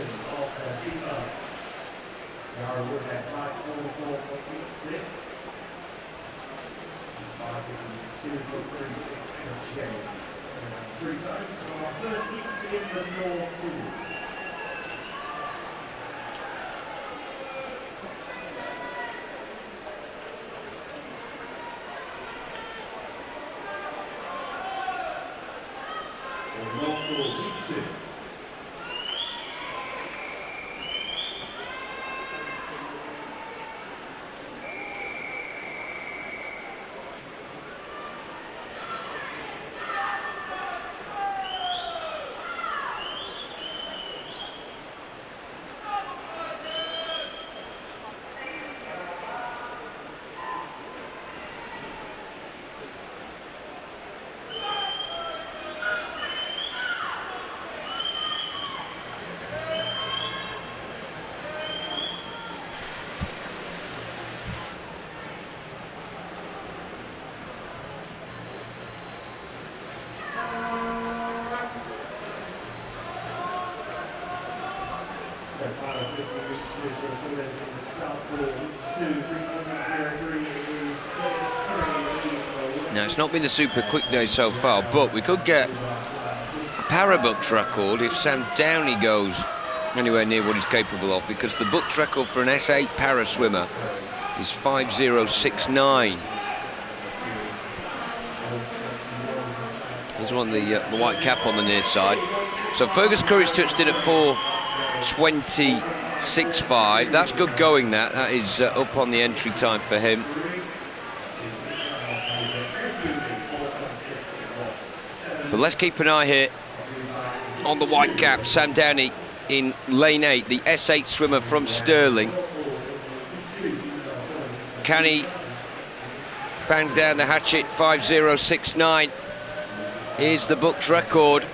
Now, it's not been a super quick day so far, but we could get a para-BUCS record if Sam Downey goes anywhere near what he's capable of, because the BUCS record for an S8 para swimmer is 5:069. There's one, the white cap on the near side. So Fergus Curry's touched in at 4:26.5. That's good going, that is up on the entry time for him. But let's keep an eye here on the white cap, Sam Downey in lane 8, the S8 swimmer from Stirling. Can he bang down the hatchet? 5:069 is the BUCS record.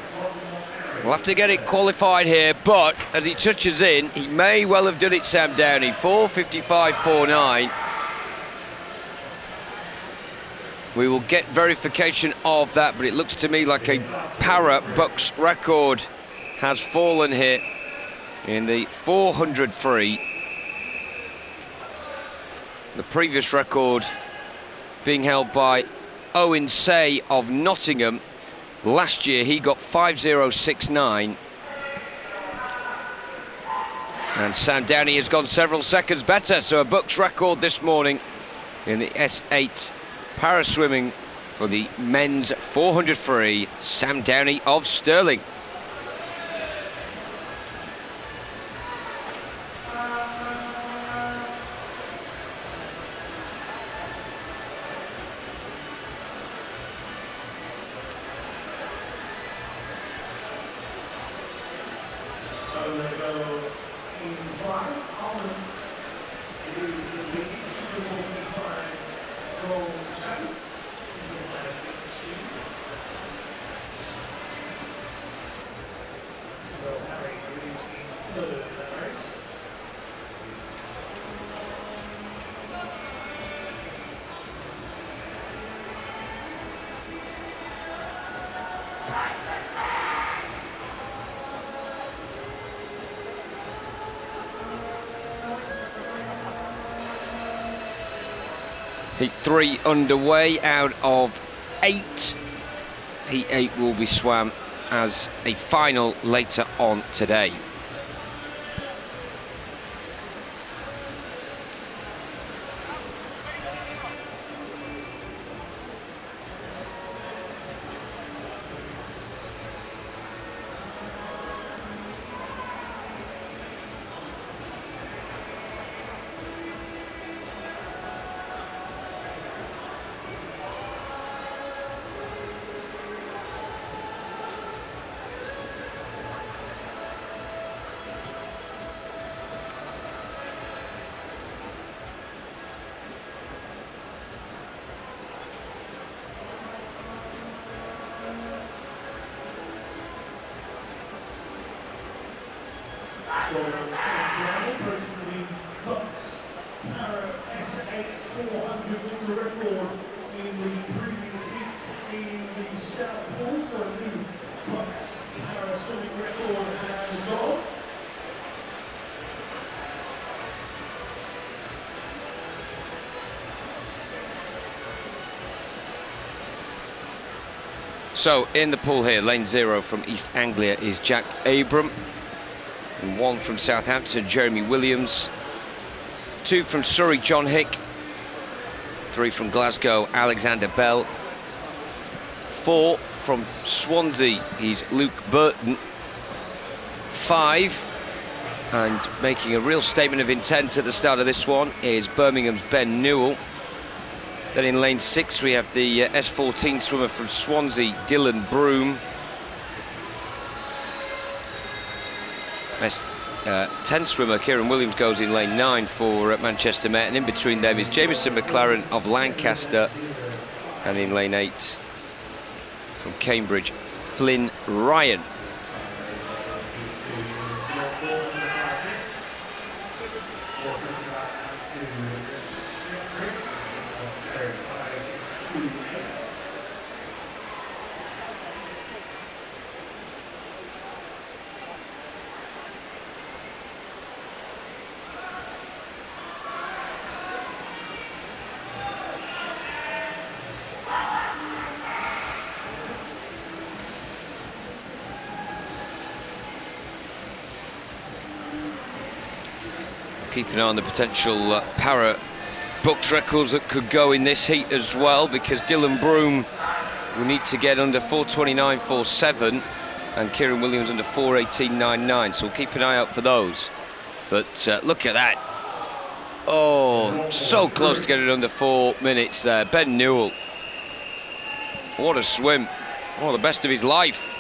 We'll have to get it qualified here, but as he touches in, he may well have done it, Sam Downey. 4:55.49. We will get verification of that, but it looks to me like a para-BUCS record has fallen here in the 400 free. The previous record being held by Owen Say of Nottingham. Last year he got 5:069. And Sam Downey has gone several seconds better, so a BUCS record this morning in the S8 para swimming for the men's 400 free, Sam Downey of Stirling. Heat 3 underway out of 8. Heat 8 will be swam as a final later on today.
For semi-final, broken the BUCS Para S8 400 meter record in the previous heats in the South Pole. So a new BUCS Para swimming record has gone.
So in the pool here, lane 0 from East Anglia is Jack Abram, and 1 from Southampton, Jeremy Williams, 2 from Surrey, John Hick, 3 from Glasgow, Alexander Bell, 4 from Swansea is Luke Burton, 5, and making a real statement of intent at the start of this one, is Birmingham's Ben Newell. Then in lane 6 we have the S14 swimmer from Swansea, Dylan Broom. S10 swimmer Kieran Williams goes in lane 9 for Manchester Met, and in between them is Jameson McLaren of Lancaster, and in lane 8 from Cambridge, Flynn Ryan. Keep an eye on the potential para BUCS records that could go in this heat as well, because Dylan Broom will need to get under 4:29.47 and Kieran Williams under 4:18.99, so we'll keep an eye out for those. But look at that. Oh, so close to getting under 4 minutes there. Ben Newell. What a swim. One of the best of his life.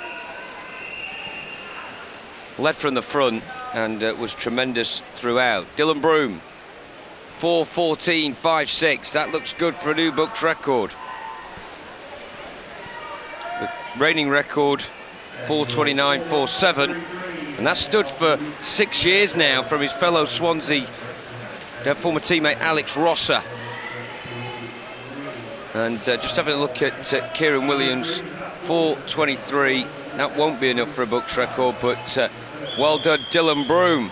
Led from the front and was tremendous throughout. Dylan Broom, 4:14.56. That looks good for a new BUCS record. The reigning record, 4:29.47, and that stood for 6 years now from his fellow Swansea former teammate Alex Rosser. And just having a look at Kieran Williams, 4:23. That won't be enough for a BUCS record, but well done, Dylan Broom.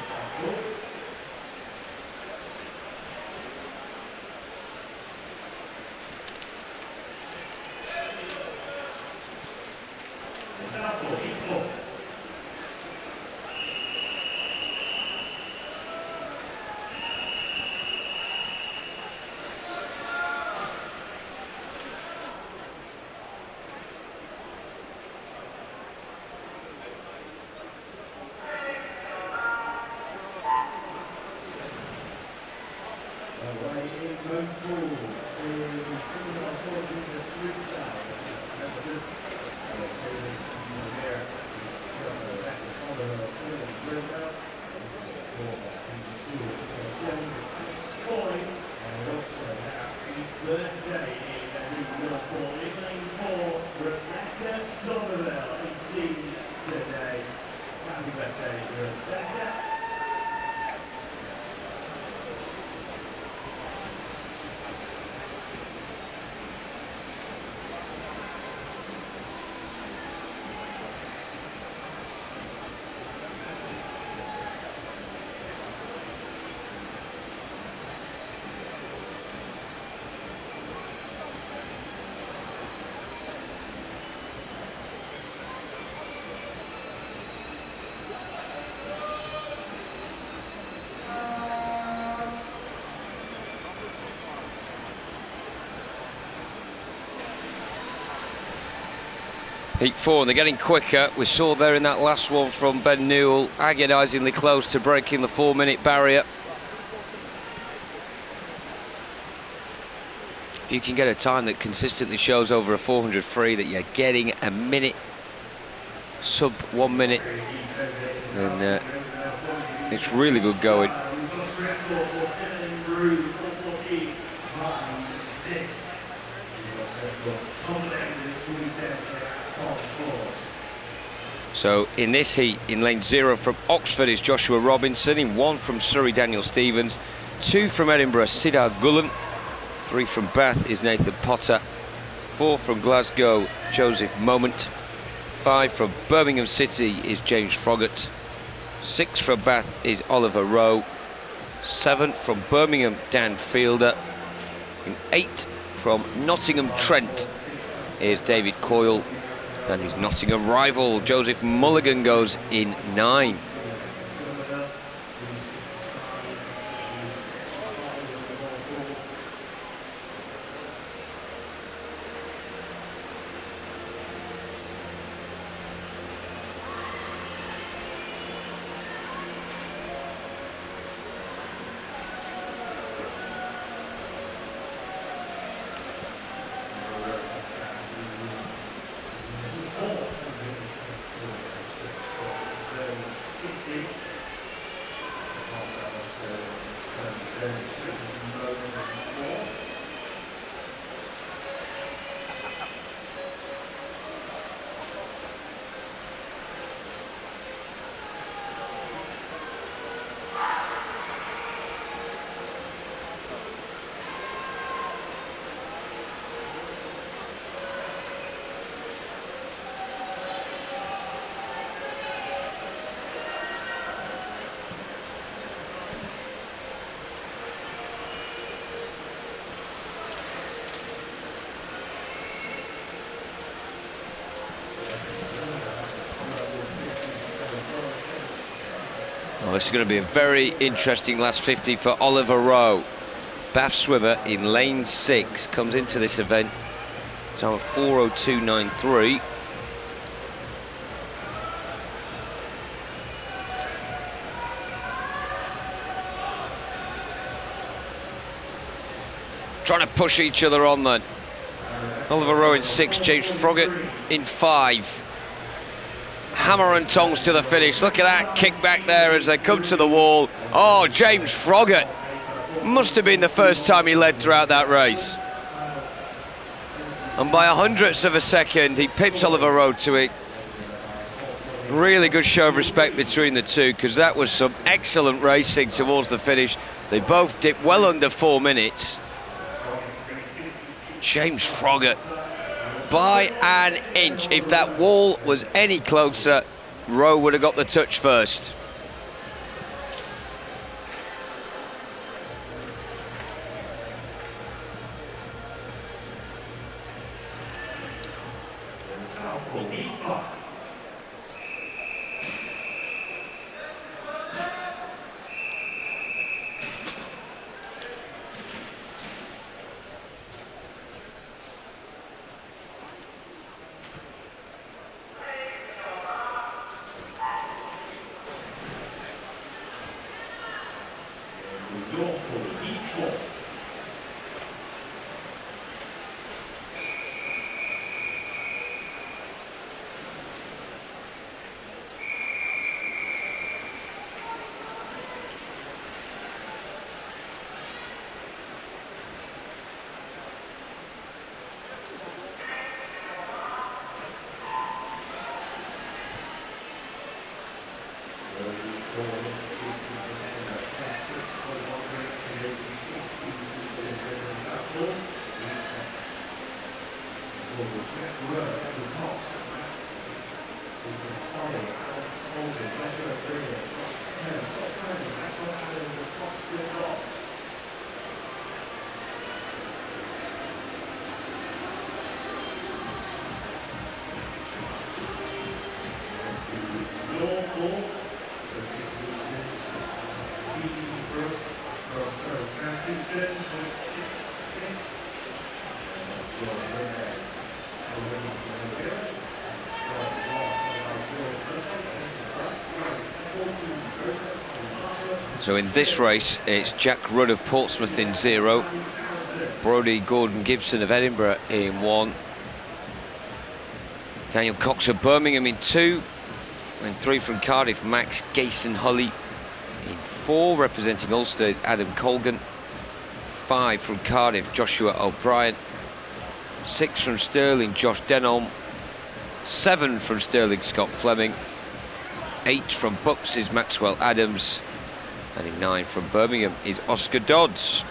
Heat 4, and they're getting quicker. We saw there in that last one from Ben Newell, agonisingly close to breaking the 4-minute barrier. If you can get a time that consistently shows over a 400 free, that you're getting a minute, sub 1 minute, then it's really good going. So in this heat, in lane 0 from Oxford is Joshua Robinson, in 1 from Surrey, Daniel Stevens, 2 from Edinburgh, Sidar Gullen, 3 from Bath is Nathan Potter, 4 from Glasgow, Joseph Moment, 5 from Birmingham City is James Froggatt, 6 from Bath is Oliver Rowe, 7 from Birmingham, Dan Fielder, and 8 from Nottingham Trent is David Coyle, and his Nottingham rival Joseph Mulligan goes in 9. Well, this is going to be a very interesting last 50 for Oliver Rowe. Bath swimmer in lane 6 comes into this event. So a 4:02.93. Trying to push each other on then. Oliver Rowe in 6, James Froggatt in 5. Hammer and tongs to the finish. Look at that kick back there as they come to the wall. Oh, James Froggatt. Must have been the first time he led throughout that race. And by 100ths of a second, he pips Oliver Rowe to it. Really good show of respect between the two, because that was some excellent racing towards the finish. They both dipped well under 4 minutes. James Froggatt, by an inch. If that wall was any closer, Rowe would have got the touch first. So in this race, it's Jack Rudd of Portsmouth in 0, Brodie Gordon Gibson of Edinburgh in 1, Daniel Cox of Birmingham in 2, and 3 from Cardiff, Max Gayson-Hulley in 4, representing Ulster is Adam Colgan, 5 from Cardiff, Joshua O'Brien, 6 from Stirling, Josh Denholm, 7 from Sterling Scott Fleming, 8 from BUCS is Maxwell Adams, and in 9 from Birmingham is Oscar Dodds.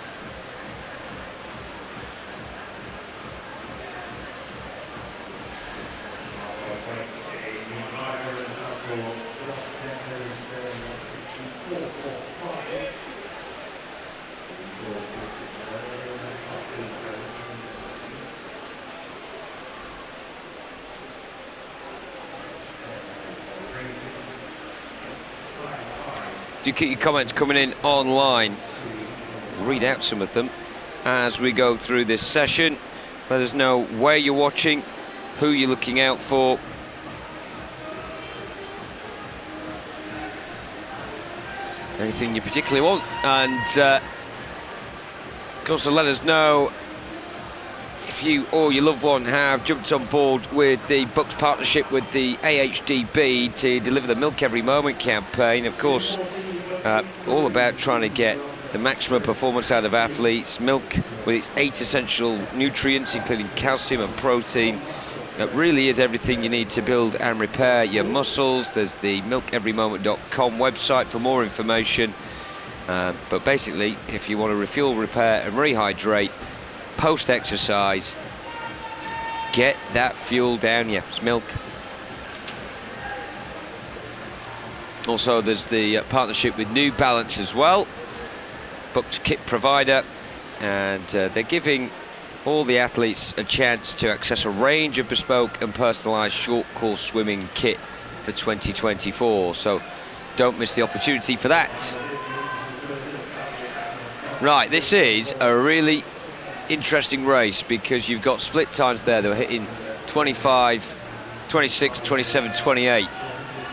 Do keep your comments coming in online. Read out some of them as we go through this session. Let us know where you're watching, who you're looking out for. Anything you particularly want, and also let us know if you or your loved one have jumped on board with the BUCS partnership with the AHDB to deliver the Milk Every Moment campaign. Of course, all about trying to get the maximum performance out of athletes. Milk with its 8 essential nutrients, including calcium and protein. It really is everything you need to build and repair your muscles. There's the milkeverymoment.com website for more information. But basically, if you want to refuel, repair and rehydrate post-exercise, get that fuel down you. It's milk. Also, there's the partnership with New Balance as well, BUCS kit provider, and they're giving all the athletes a chance to access a range of bespoke and personalised short course swimming kit for 2024. So don't miss the opportunity for that. Right, this is a really interesting race because you've got split times there. They were hitting 25, 26, 27, 28.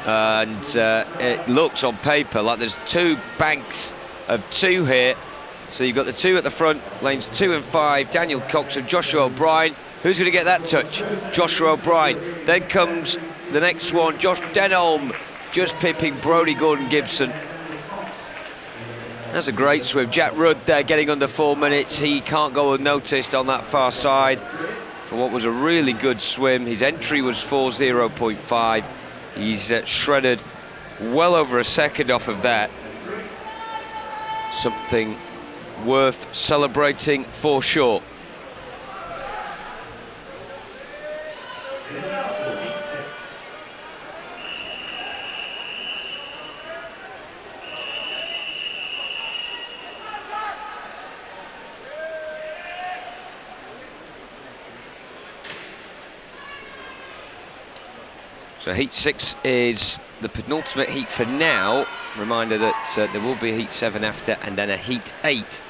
And it looks on paper like there's 2 banks of 2 here. So you've got the 2 at the front, lanes 2 and 5, Daniel Cox and Joshua O'Brien. Who's going to get that touch? Joshua O'Brien. Then comes the next one, Josh Denholm, just pipping Brodie Gordon-Gibson. That's a great swim. Jack Rudd there getting under 4 minutes. He can't go unnoticed on that far side for what was a really good swim. His entry was 4:0.5. He's shredded well over a second off of that. Something worth celebrating for sure. So heat 6 is the penultimate heat for now. Reminder that there will be a heat 7 after, and then a heat 8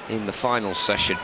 in the final session.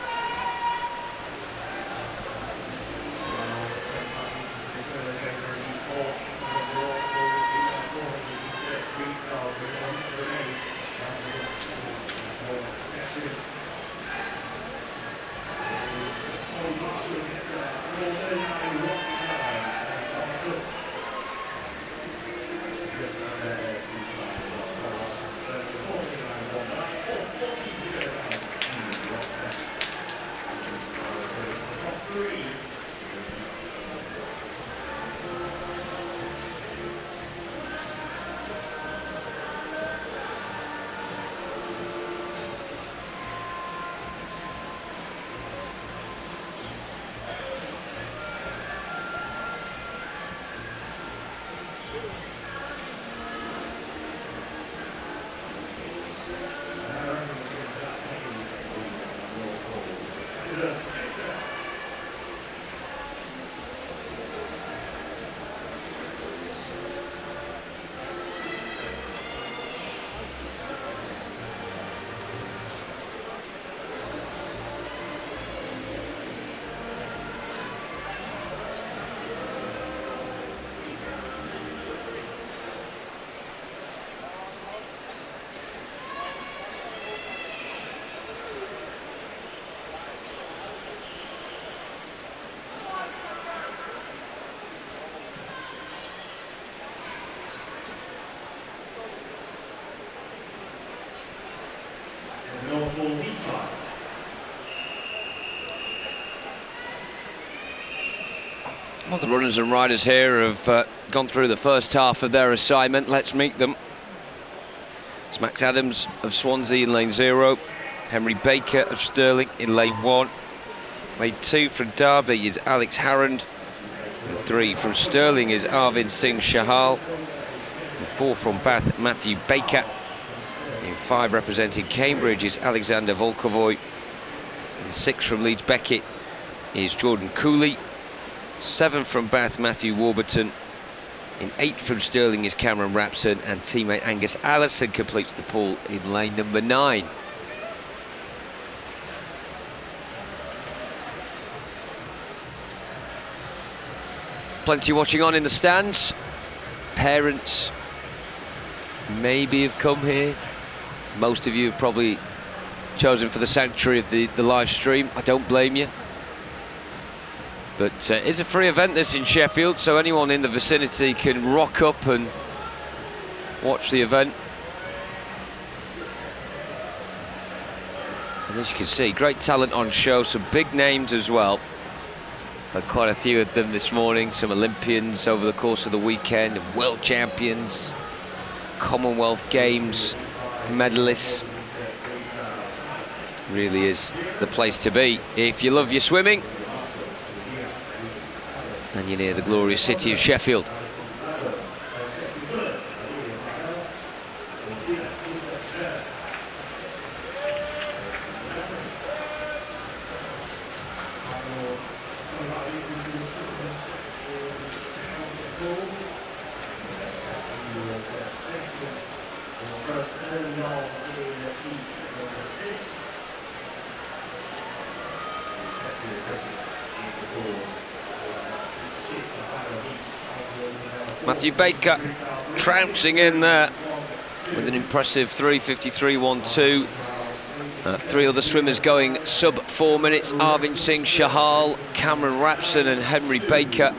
Well, the runners and riders here have gone through the first half of their assignment. Let's meet them. It's Max Adams of Swansea in lane 0. Henry Baker of Stirling in lane 1. Lane 2 from Derby is Alex Harrand. And 3 from Stirling is Arvind Singh Chahal. And 4 from Bath, Matthew Baker. In 5 representing Cambridge is Alexander Volkovoy. In 6 from Leeds Beckett is Jordan Cooley. 7 from Bath, Matthew Warburton. In 8 from Stirling is Cameron Rapson, and teammate Angus Allison completes the pool in lane number 9. Plenty watching on in the stands. Parents maybe have come here. Most of you have probably chosen for the sanctuary of the live stream. I don't blame you. But it's a free event, this, in Sheffield, so anyone in the vicinity can rock up and watch the event. And as you can see, great talent on show, some big names as well. Had quite a few of them this morning, some Olympians over the course of the weekend, world champions, Commonwealth Games medalists. Really is the place to be if you love your swimming and you're near the glorious city of Sheffield. Matthew Baker trouncing in there with an impressive 3:53.12. 3 other swimmers going sub 4 minutes. Arvind Singh Chahal, Cameron Rapson and Henry Baker.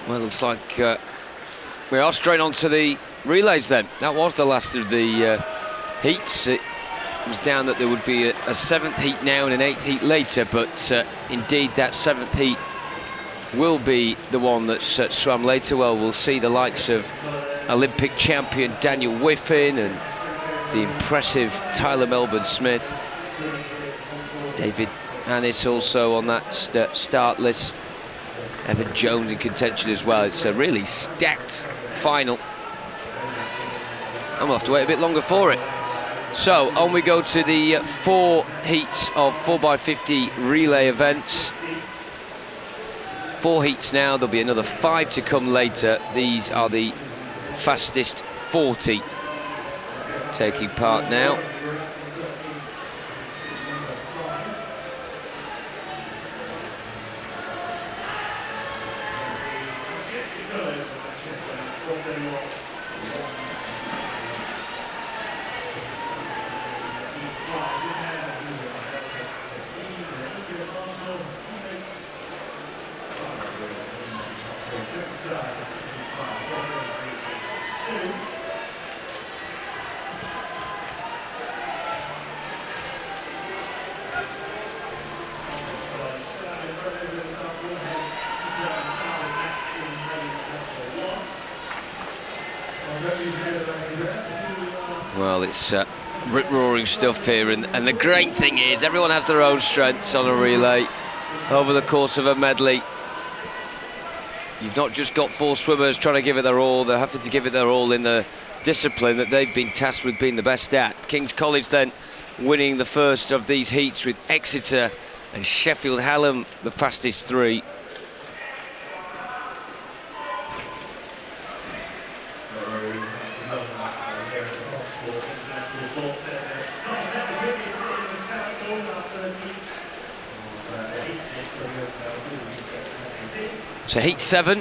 Well, looks like we are straight on to the relays then. That was the last of the heats. It was down that there would be a 7th heat now and an 8th heat later, but indeed that 7th heat will be the one that's swam later. Well, we'll see the likes of Olympic champion Daniel Whiffin and the impressive Tyler Melbourne-Smith. David Annis also on that start list. Evan Jones in contention as well. It's a really stacked final, and we'll have to wait a bit longer for it. So on we go to the 4 heats of 4x50 relay events. 4 heats now, there'll be another 5 to come later. These are the fastest 40 taking part now. Well, it's rip-roaring stuff here, and the great thing is everyone has their own strengths on a relay over the course of a medley. You've not just got 4 swimmers trying to give it their all, they're having to give it their all in the discipline that they've been tasked with being the best at. King's College then winning the first of these heats, with Exeter and Sheffield Hallam the fastest 3. So heat 7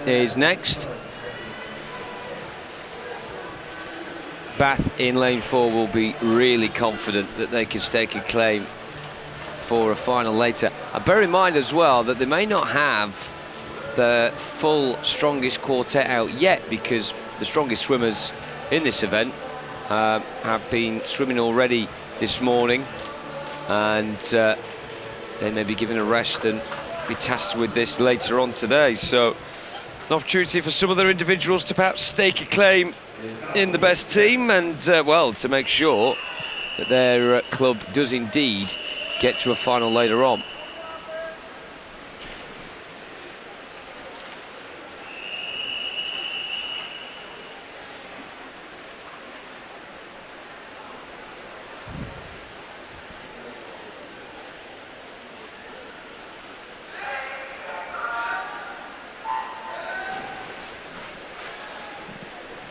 is next. Bath in lane 4 will be really confident that they can stake a claim for a final later. And bear in mind as well that they may not have the full strongest quartet out yet, because the strongest swimmers in this event have been swimming already this morning, and they may be given a rest and be tasked with this later on today. So an opportunity for some of their individuals to perhaps stake a claim in the best team, and well, to make sure that their club does indeed get to a final later on.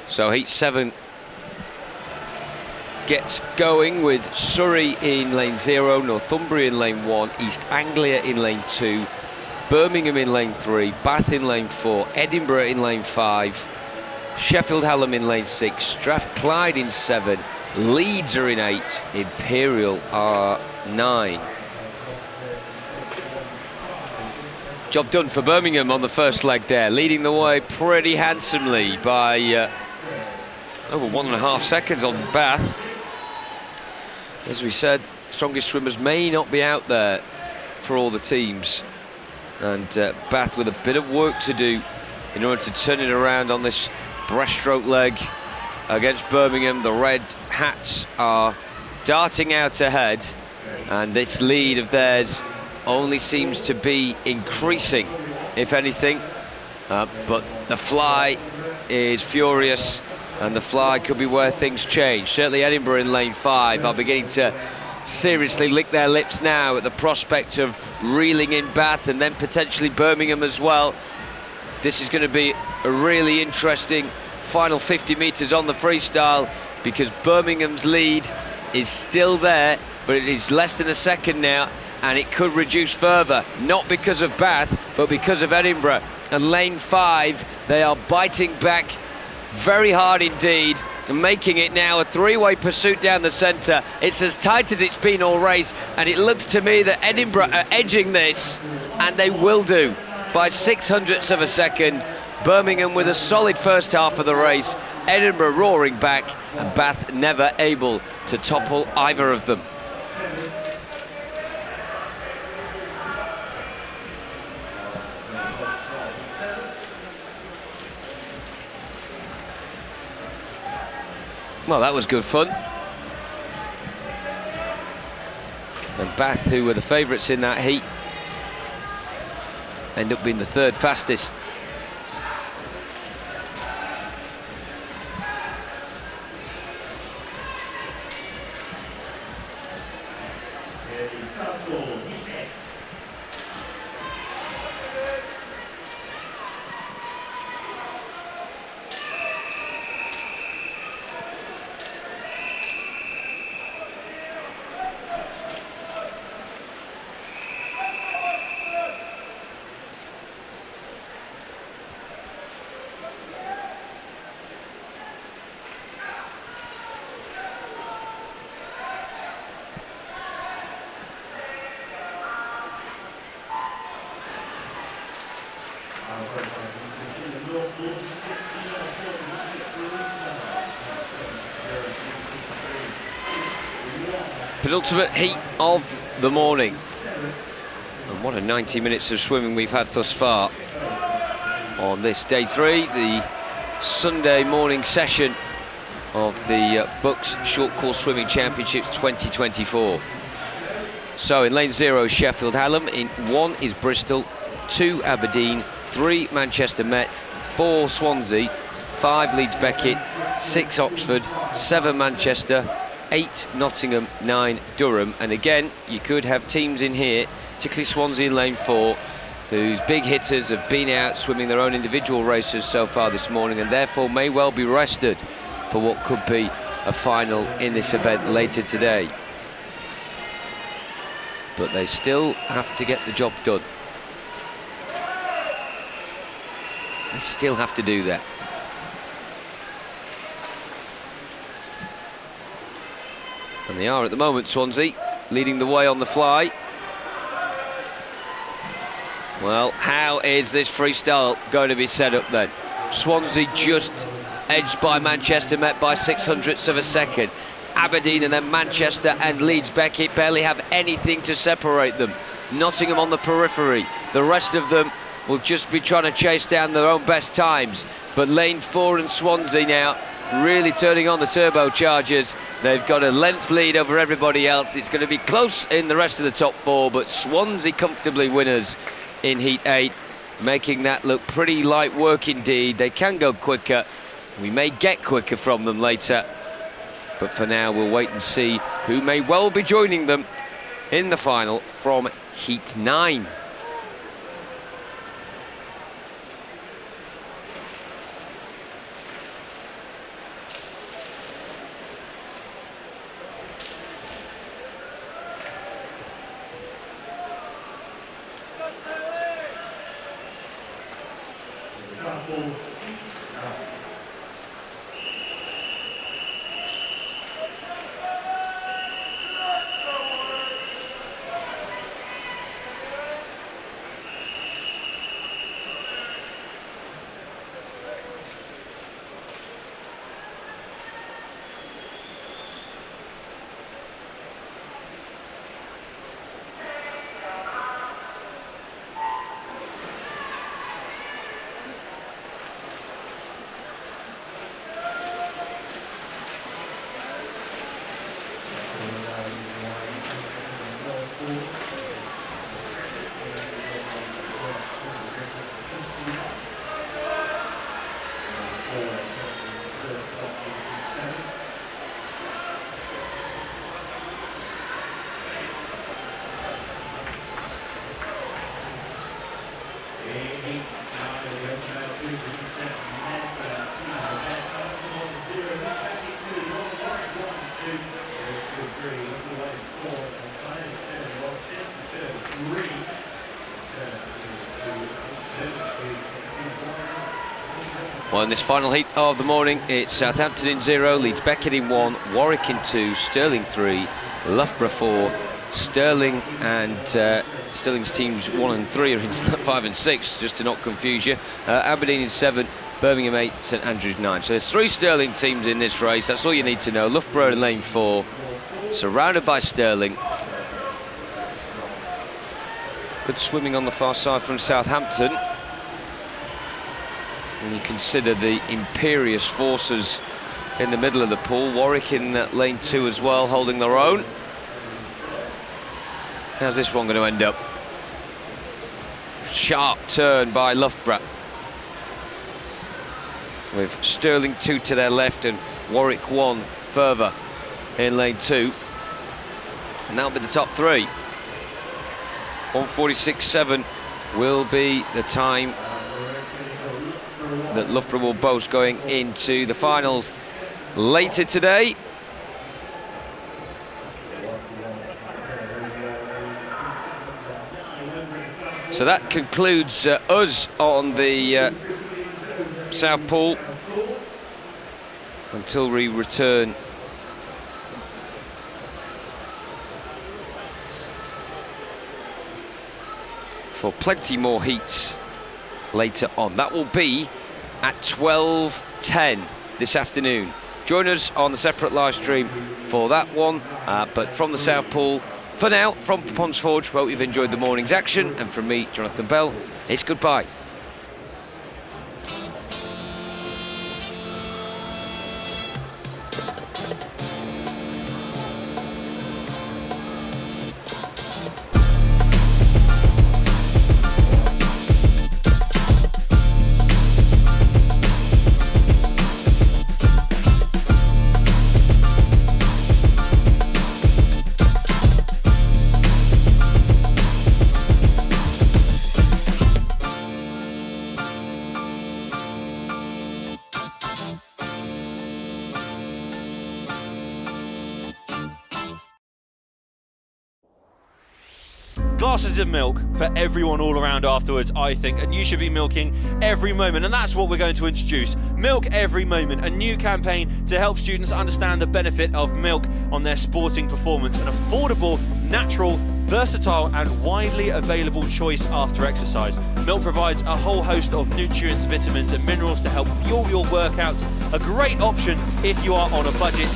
So heat 7 gets going with Surrey in lane 0, Northumbria in lane 1, East Anglia in lane 2, Birmingham in lane 3, Bath in lane 4, Edinburgh in lane 5, Sheffield Hallam in lane 6, Strathclyde in 7, Leeds are in 8, Imperial are 9. Job done for Birmingham on the first leg there, leading the way pretty handsomely by over 1.5 seconds on Bath. As we said, strongest swimmers may not be out there for all the teams, and Bath with a bit of work to do in order to turn it around on this breaststroke leg against Birmingham. The red hats are darting out ahead, and this lead of theirs only seems to be increasing, if anything, but the fly is furious, and the fly could be where things change. Certainly Edinburgh in lane 5 are beginning to seriously lick their lips now at the prospect of reeling in Bath, and then potentially Birmingham as well. This is going to be a really interesting final 50 metres on the freestyle, because Birmingham's lead is still there, but it is less than a second now, and it could reduce further, not because of Bath, but because of Edinburgh. And lane 5, they are biting back very hard indeed, and making it now a 3-way pursuit down the centre. It's as tight as it's been all race, and it looks to me that Edinburgh are edging this, and they will do, by 0.06 of a second. Birmingham with a solid first half of the race, Edinburgh roaring back, and Bath never able to topple either of them. Well, that was good fun. And Bath, who were the favourites in that heat, end up being the 3rd fastest. Penultimate heat of the morning. And what a 90 minutes of swimming we've had thus far on this day 3, the Sunday morning session of the BUCS Short Course Swimming Championships 2024. So in lane 0, Sheffield Hallam. In 1 is Bristol, 2 Aberdeen, 3 Manchester Met, 4 Swansea, 5 Leeds Beckett, 6 Oxford, 7 Manchester, 8 Nottingham, 9 Durham. And again, you could have teams in here, particularly Swansea in lane 4, whose big hitters have been out swimming their own individual races so far this morning, and therefore may well be rested for what could be a final in this event later today. But they still have to get the job done. They still have to do that. And they are at the moment, Swansea, leading the way on the fly. Well, how is this freestyle going to be set up then? Swansea just edged by Manchester Met by 600ths of a second. Aberdeen and then Manchester and Leeds Beckett barely have anything to separate them. Nottingham on the periphery. The rest of them will just be trying to chase down their own best times. But lane 4 and Swansea now really turning on the turbochargers. They've got a length lead over everybody else. It's going to be close in the rest of the top 4, but Swansea comfortably winners in Heat 8, making that look pretty light work indeed. They can go quicker. We may get quicker from them later. But for now, we'll wait and see who may well be joining them in the final from Heat 9. Well, in this final heat of the morning, it's Southampton in 0, Leeds Beckett in 1, Warwick in 2, Stirling 3, Loughborough 4, Stirling and Stirling's teams 1 and 3 are in 5 and 6, just to not confuse you. Aberdeen in 7, Birmingham 8, St Andrews 9. So there's 3 Stirling teams in this race, that's all you need to know. Loughborough in lane 4, surrounded by Stirling. Good swimming on the far side from Southampton. When you consider the imperious forces in the middle of the pool. Warwick in lane 2 as well, holding their own. How's this one going to end up? Sharp turn by Loughborough, with Stirling 2 to their left and Warwick 1 further in lane 2. And that'll be the top 3. 1:46.7 will be the time that Loughborough will boast going into the finals later today. So that concludes us on the South Pool until we return for plenty more heats later on. That will be at 12:10 this afternoon. Join us on the separate live stream for that one, but from the South Pool, for now, from Ponds Forge, hope you've enjoyed the morning's action, and from me, Jonathan Bell, it's goodbye.
Glasses of milk for everyone all around afterwards, I think, and you should be milking every moment, and that's what we're going to introduce. Milk Every Moment, a new campaign to help students understand the benefit of milk on their sporting performance. An affordable, natural, versatile and widely available choice after exercise. Milk provides a whole host of nutrients, vitamins and minerals to help fuel your workouts. A great option if you are on a budget.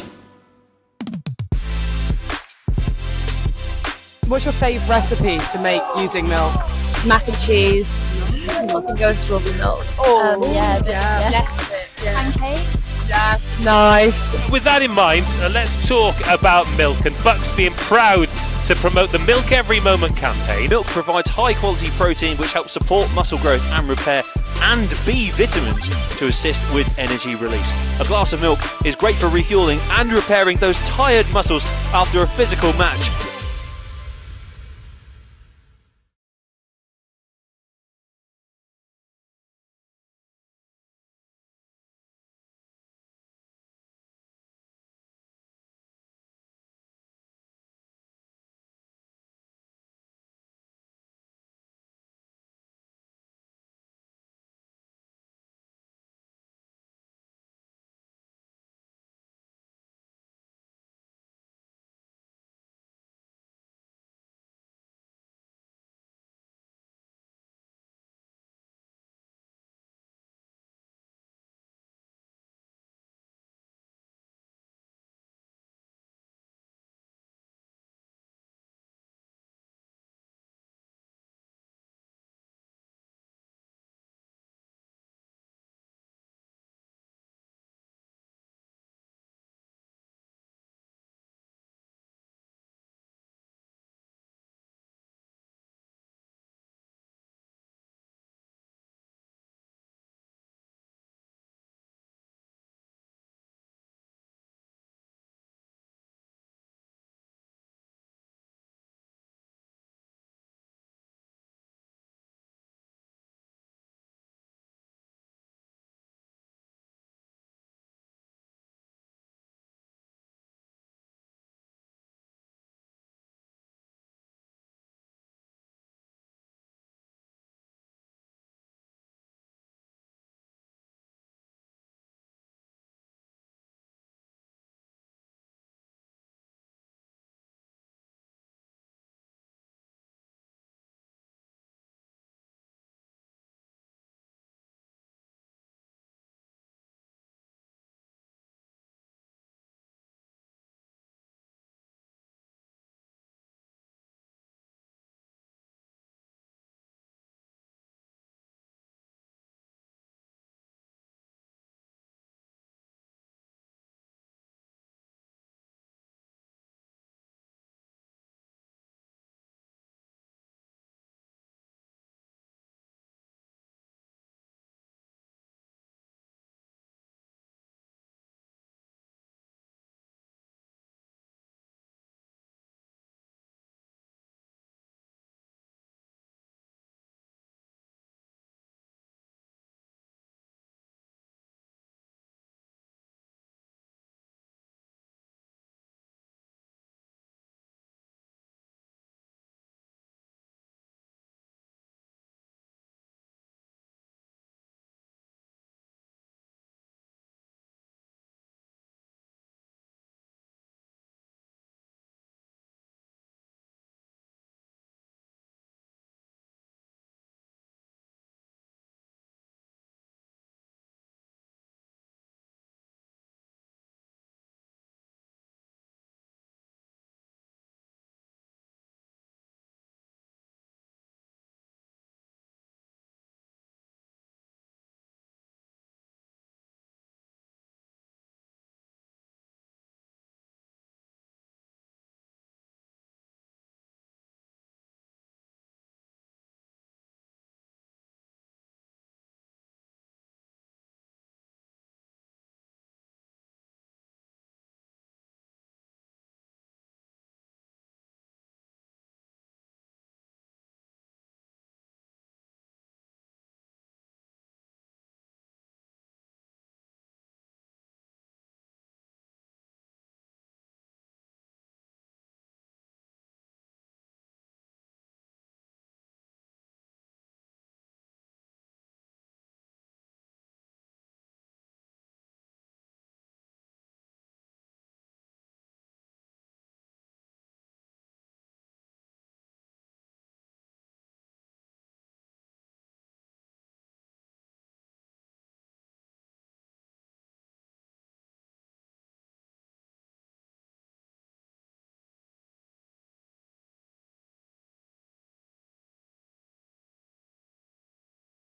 What's your favourite recipe to make using milk?
Mac and cheese. I can go with strawberry milk. Pancakes.
Yeah. Nice.
With that in mind, let's talk about milk and BUCS being proud to promote the Milk Every Moment campaign.
Milk provides high quality protein which helps support muscle growth and repair, and B vitamins to assist with energy release. A glass of milk is great for refueling and repairing those tired muscles after a physical match.